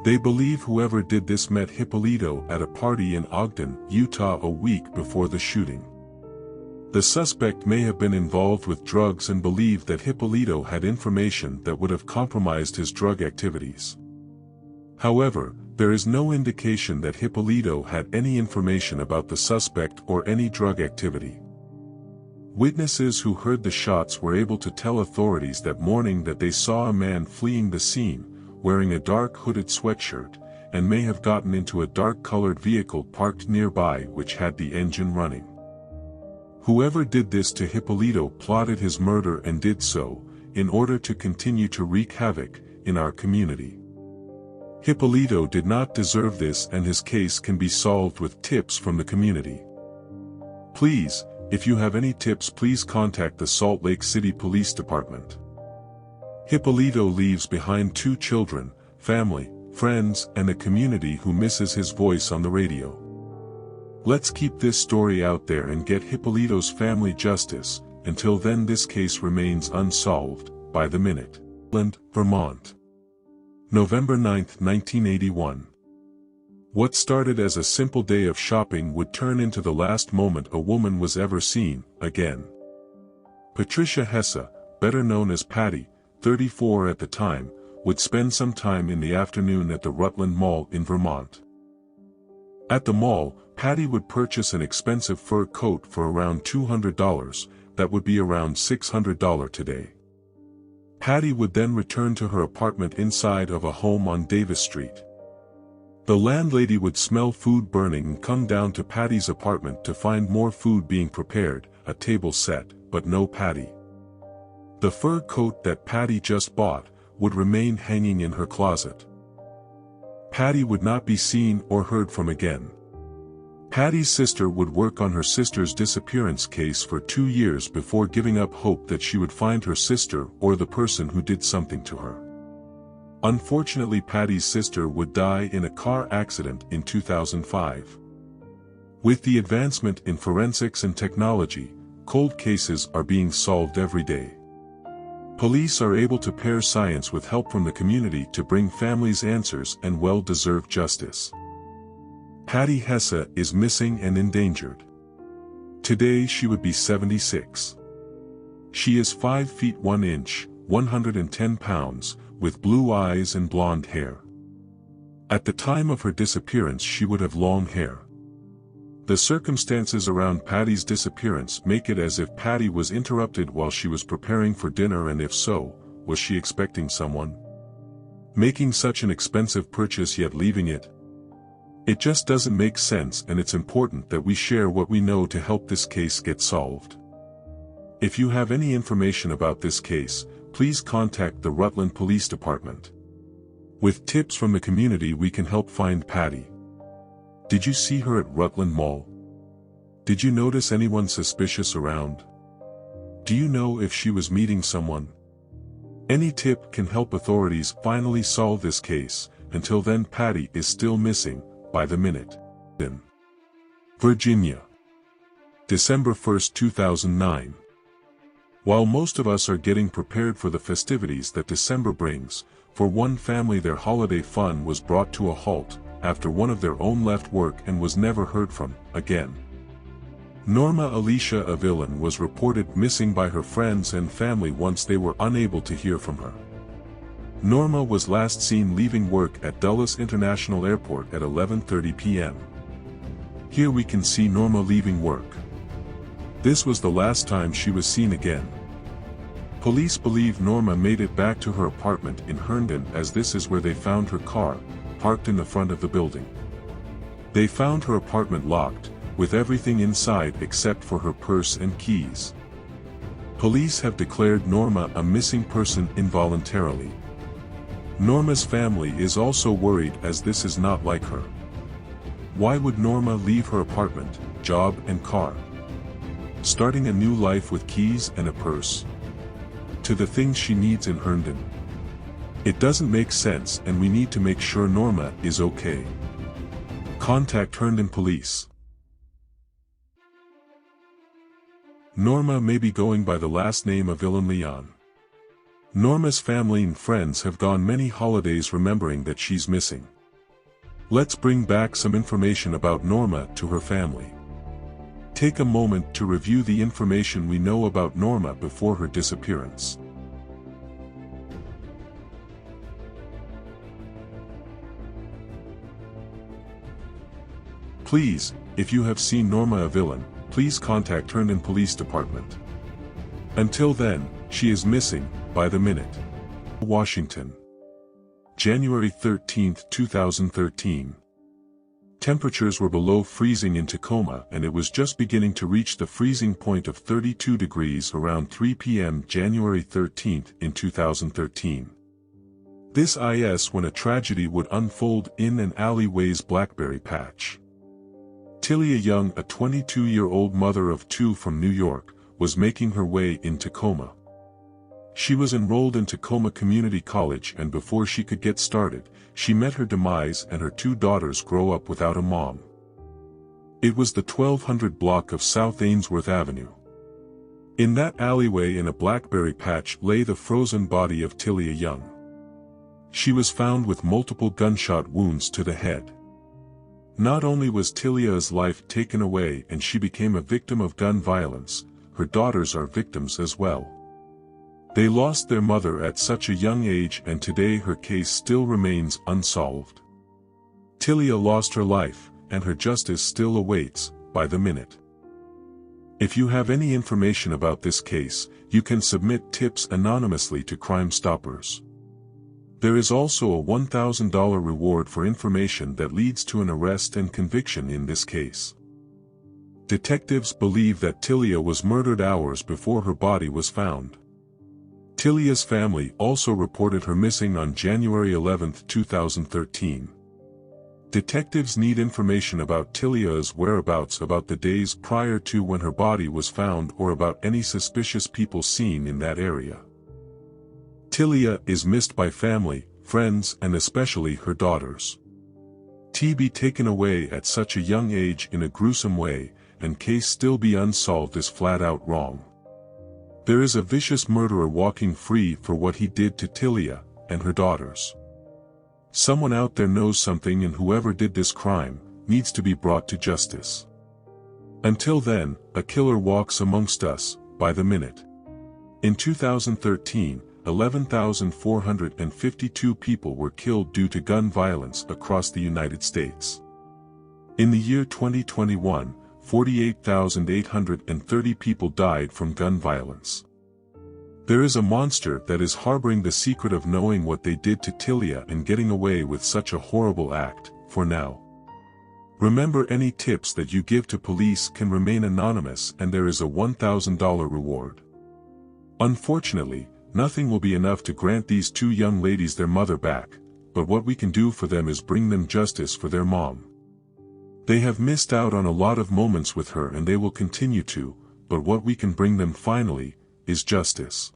They believe whoever did this met Hippolito at a party in Ogden, Utah a week before the shooting. The suspect may have been involved with drugs and believed that Hippolito had information that would have compromised his drug activities. However, there is no indication that Hippolito had any information about the suspect or any drug activity. Witnesses who heard the shots were able to tell authorities that morning that they saw a man fleeing the scene, wearing a dark hooded sweatshirt, and may have gotten into a dark-colored vehicle parked nearby which had the engine running. Whoever did this to Hippolito plotted his murder and did so, in order to continue to wreak havoc in our community. Hippolito did not deserve this, and his case can be solved with tips from the community. Please, if you have any tips, please contact the Salt Lake City Police Department. Hippolito leaves behind 2 children, family, friends, and a community who misses his voice on the radio. Let's keep this story out there and get Hippolito's family justice. Until then, this case remains unsolved. By the minute. Vermont. November 9, 1981. What started as a simple day of shopping would turn into the last moment a woman was ever seen again. Patricia Hesse, better known as Patty, 34 at the time, would spend some time in the afternoon at the Rutland Mall in Vermont. At the mall, Patty would purchase an expensive fur coat for around $200, that would be around $600 today. Patty would then return to her apartment inside of a home on Davis Street. The landlady would smell food burning and come down to Patty's apartment to find more food being prepared, a table set, but no Patty. The fur coat that Patty just bought would remain hanging in her closet. Patty would not be seen or heard from again. Patty's sister would work on her sister's disappearance case for 2 years before giving up hope that she would find her sister or the person who did something to her. Unfortunately, Patty's sister would die in a car accident in 2005. With the advancement in forensics and technology, cold cases are being solved every day. Police are able to pair science with help from the community to bring families answers and well-deserved justice. Patty Hesse is missing and endangered. Today she would be 76. She is 5 feet 1 inch, 110 pounds, with blue eyes and blonde hair. At the time of her disappearance she would have long hair. The circumstances around Patty's disappearance make it as if Patty was interrupted while she was preparing for dinner, and if so, was she expecting someone? Making such an expensive purchase yet leaving it? It just doesn't make sense, and it's important that we share what we know to help this case get solved. If you have any information about this case, please contact the Rutland Police Department. With tips from the community we can help find Patty. Did you see her at Rutland Mall? Did you notice anyone suspicious around? Do you know if she was meeting someone? Any tip can help authorities finally solve this case. Until then, Patty is still missing, by the minute. Virginia. December 1, 2009. While most of us are getting prepared for the festivities that December brings, for one family their holiday fun was brought to a halt, after one of their own left work and was never heard from again. Norma Alicia Avillan was reported missing by her friends and family once they were unable to hear from her. Norma was last seen leaving work at Dulles International Airport at 11:30 p.m. Here we can see Norma leaving work. This was the last time she was seen again. Police believe Norma made it back to her apartment in Herndon, as this is where they found her car, parked in the front of the building. They found her apartment locked, with everything inside except for her purse and keys. Police have declared Norma a missing person involuntarily. Norma's family is also worried, as this is not like her. Why would Norma leave her apartment, job and car? Starting a new life with keys and a purse? To the things she needs in Herndon? It doesn't make sense, and we need to make sure Norma is okay. Contact Herndon Police. Norma may be going by the last name of Leon. Norma's family and friends have gone many holidays remembering that she's missing. Let's bring back some information about Norma to her family. Take a moment to review the information we know about Norma before her disappearance. Please, if you have seen Norma a villain, please contact Herndon Police Department. Until then, she is missing, by the minute. Washington. January 13, 2013. Temperatures were below freezing in Tacoma and it was just beginning to reach the freezing point of 32 degrees around 3 p.m. January 13 in 2013. This is when a tragedy would unfold in an alleyway's Blackberry Patch. Tilia Young, a 22-year-old mother of two from New York, was making her way in Tacoma. She was enrolled in Tacoma Community College and before she could get started, she met her demise and her two daughters grow up without a mom. It was the 1200 block of South Ainsworth Avenue. In that alleyway in a Blackberry Patch lay the frozen body of Tilia Young. She was found with multiple gunshot wounds to the head. Not only was Tilia's life taken away and she became a victim of gun violence, her daughters are victims as well. They lost their mother at such a young age and today her case still remains unsolved. Tilia lost her life, and her justice still awaits, by the minute. If you have any information about this case, you can submit tips anonymously to Crime Stoppers. There is also a $1,000 reward for information that leads to an arrest and conviction in this case. Detectives believe that Tilia was murdered hours before her body was found. Tilia's family also reported her missing on January 11, 2013. Detectives need information about Tilia's whereabouts about the days prior to when her body was found or about any suspicious people seen in that area. Tilia is missed by family, friends and especially her daughters. To be taken away at such a young age in a gruesome way, and case still be unsolved is flat out wrong. There is a vicious murderer walking free for what he did to Tilia and her daughters. Someone out there knows something and whoever did this crime needs to be brought to justice. Until then, a killer walks amongst us, by the minute. In 2013, 11,452 people were killed due to gun violence across the United States. In the year 2021, 48,830 people died from gun violence. There is a monster that is harboring the secret of knowing what they did to Tilia and getting away with such a horrible act, for now. Remember, any tips that you give to police can remain anonymous and there is a $1,000 reward. Unfortunately, nothing will be enough to grant these two young ladies their mother back, but what we can do for them is bring them justice for their mom. They have missed out on a lot of moments with her and they will continue to, but what we can bring them finally, is justice.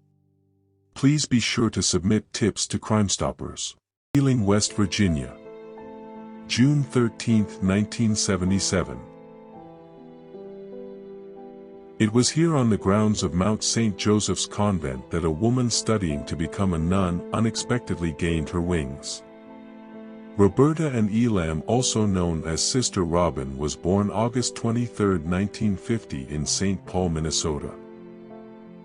Please be sure to submit tips to Crime Stoppers. Wheeling, West Virginia. June 13, 1977. It was here on the grounds of Mount St. Joseph's Convent that a woman studying to become a nun unexpectedly gained her wings. Roberta Ann Elam, also known as Sister Robin, was born August 23, 1950 in St. Paul, Minnesota.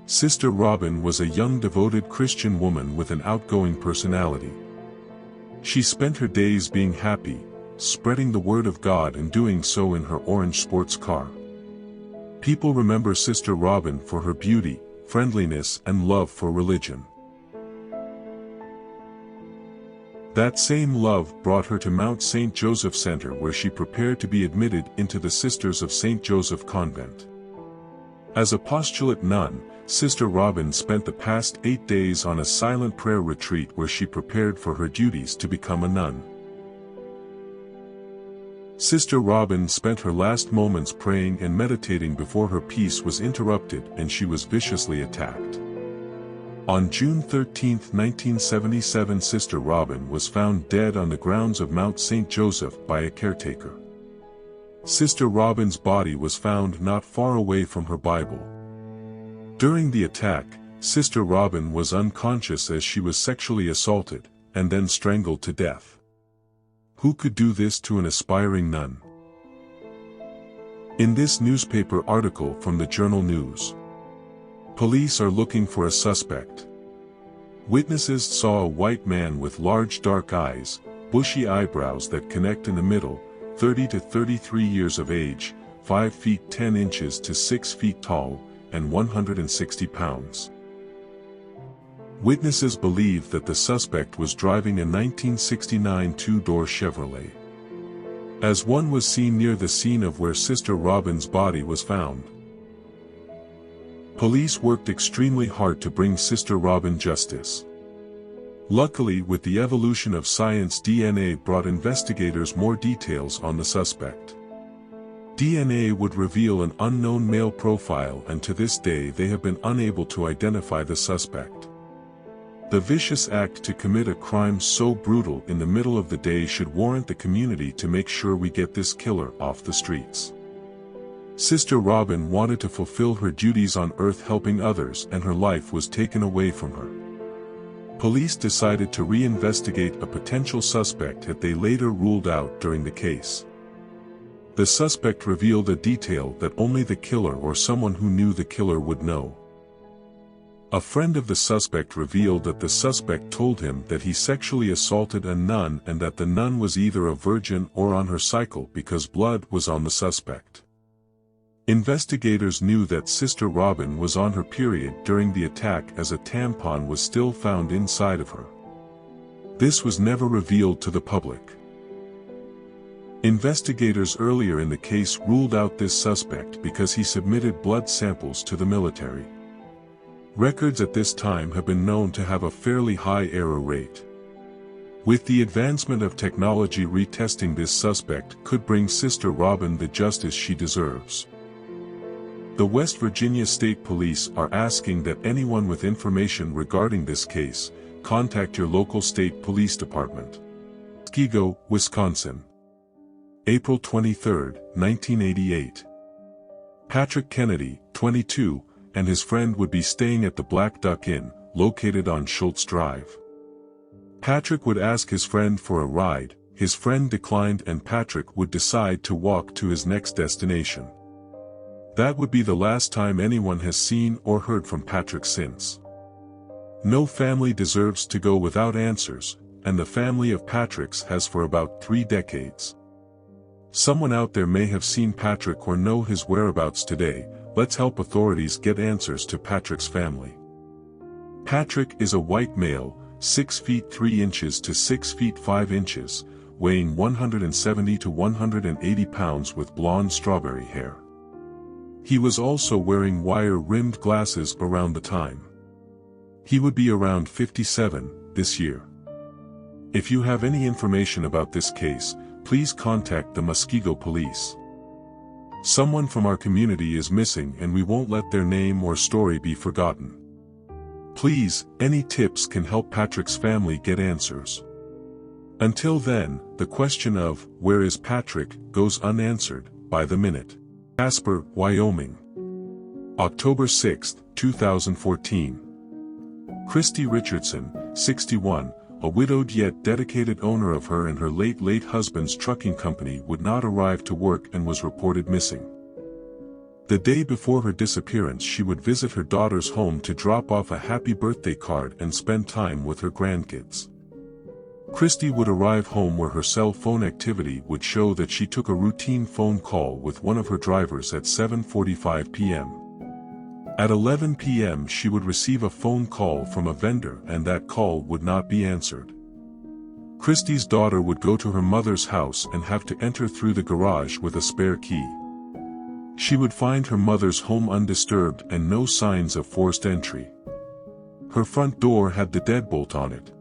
Sister Robin was a young devoted Christian woman with an outgoing personality. She spent her days being happy, spreading the word of God and doing so in her orange sports car. People remember Sister Robin for her beauty, friendliness and love for religion. That same love brought her to Mount St. Joseph Center where she prepared to be admitted into the Sisters of St. Joseph Convent. As a postulate nun, Sister Robin spent the past 8 days on a silent prayer retreat where she prepared for her duties to become a nun. Sister Robin spent her last moments praying and meditating before her peace was interrupted and she was viciously attacked. On June 13, 1977, Sister Robin was found dead on the grounds of Mount St. Joseph by a caretaker. Sister Robin's body was found not far away from her Bible. During the attack, Sister Robin was unconscious as she was sexually assaulted, and then strangled to death. Who could do this to an aspiring nun? In this newspaper article from the Journal News, police are looking for a suspect. Witnesses saw a white man with large dark eyes, bushy eyebrows that connect in the middle, 30 to 33 years of age, 5 feet 10 inches to 6 feet tall, and 160 pounds. Witnesses believe that the suspect was driving a 1969 two-door Chevrolet. As one was seen near the scene of where Sister Robin's body was found. Police worked extremely hard to bring Sister Robin justice. Luckily, with the evolution of science, DNA brought investigators more details on the suspect. DNA would reveal an unknown male profile, and to this day they have been unable to identify the suspect. The vicious act to commit a crime so brutal in the middle of the day should warrant the community to make sure we get this killer off the streets. Sister Robin wanted to fulfill her duties on earth helping others, and her life was taken away from her. Police decided to reinvestigate a potential suspect that they later ruled out during the case. The suspect revealed a detail that only the killer or someone who knew the killer would know. A friend of the suspect revealed that the suspect told him that he sexually assaulted a nun and that the nun was either a virgin or on her cycle because blood was on the suspect. Investigators knew that Sister Robin was on her period during the attack, as a tampon was still found inside of her. This was never revealed to the public. Investigators earlier in the case ruled out this suspect because he submitted blood samples to the military. Records at this time have been known to have a fairly high error rate. With the advancement of technology, retesting this suspect could bring Sister Robin the justice she deserves. The West Virginia State Police are asking that anyone with information regarding this case, contact your local state police department. Muskego, Wisconsin. April 23, 1988. Patrick Kennedy, 22, and his friend would be staying at the Black Duck Inn, located on Schultz Drive. Patrick would ask his friend for a ride, his friend declined, and Patrick would decide to walk to his next destination. That would be the last time anyone has seen or heard from Patrick since. No family deserves to go without answers, and the family of Patrick's has for about 3 decades. Someone out there may have seen Patrick or know his whereabouts today. Let's help authorities get answers to Patrick's family. Patrick is a white male, 6 feet 3 inches to 6 feet 5 inches, weighing 170 to 180 pounds with blonde strawberry hair. He was also wearing wire-rimmed glasses around the time. He would be around 57 this year. If you have any information about this case, please contact the Muskego Police. Someone from our community is missing, and we won't let their name or story be forgotten. Please, any tips can help Patrick's family get answers. Until then, the question of, where is Patrick, goes unanswered, by the minute. Casper, Wyoming. October 6, 2014. Christy Richardson, 61, a widowed yet dedicated owner of her and her late husband's trucking company, would not arrive to work and was reported missing. The day before her disappearance, she would visit her daughter's home to drop off a happy birthday card and spend time with her grandkids. Christy would arrive home where her cell phone activity would show that she took a routine phone call with one of her drivers at 7:45 p.m. At 11 p.m. she would receive a phone call from a vendor, and that call would not be answered. Christy's daughter would go to her mother's house and have to enter through the garage with a spare key. She would find her mother's home undisturbed and no signs of forced entry. Her front door had the deadbolt on it.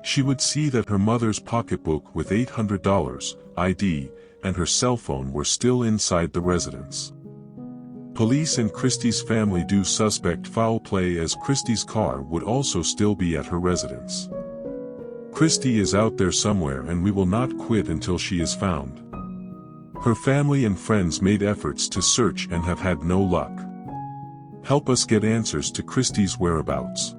She would see that her mother's pocketbook with $800, ID, and her cell phone were still inside the residence. Police and Christy's family do suspect foul play, as Christy's car would also still be at her residence. Christy is out there somewhere, and we will not quit until she is found. Her family and friends made efforts to search and have had no luck. Help us get answers to Christy's whereabouts.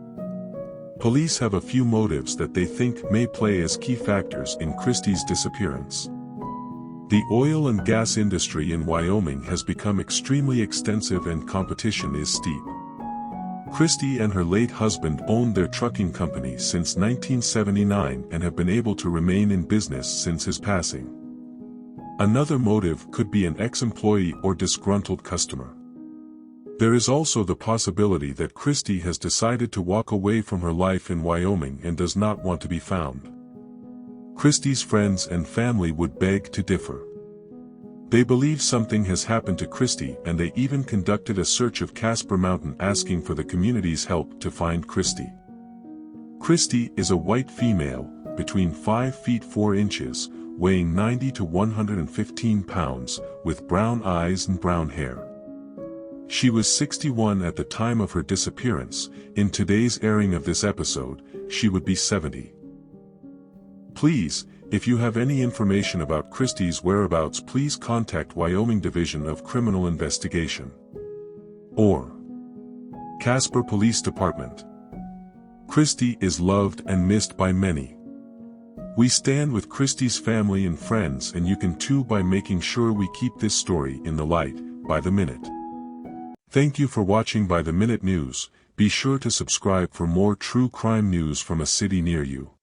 Police have a few motives that they think may play as key factors in Christy's disappearance. The oil and gas industry in Wyoming has become extremely extensive and competition is steep. Christy and her late husband owned their trucking company since 1979 and have been able to remain in business since his passing. Another motive could be an ex-employee or disgruntled customer. There is also the possibility that Christy has decided to walk away from her life in Wyoming and does not want to be found. Christy's friends and family would beg to differ. They believe something has happened to Christy, and they even conducted a search of Casper Mountain asking for the community's help to find Christy. Christy is a white female, between 5 feet 4 inches, weighing 90 to 115 pounds, with brown eyes and brown hair. She was 61 at the time of her disappearance. In today's airing of this episode, she would be 70. Please, if you have any information about Christy's whereabouts, please contact Wyoming Division of Criminal Investigation or Casper Police Department. Christy is loved and missed by many. We stand with Christy's family and friends, and you can too by making sure we keep this story in the light, by the minute. Thank you for watching By the Minute News. Be sure to subscribe for more true crime news from a city near you.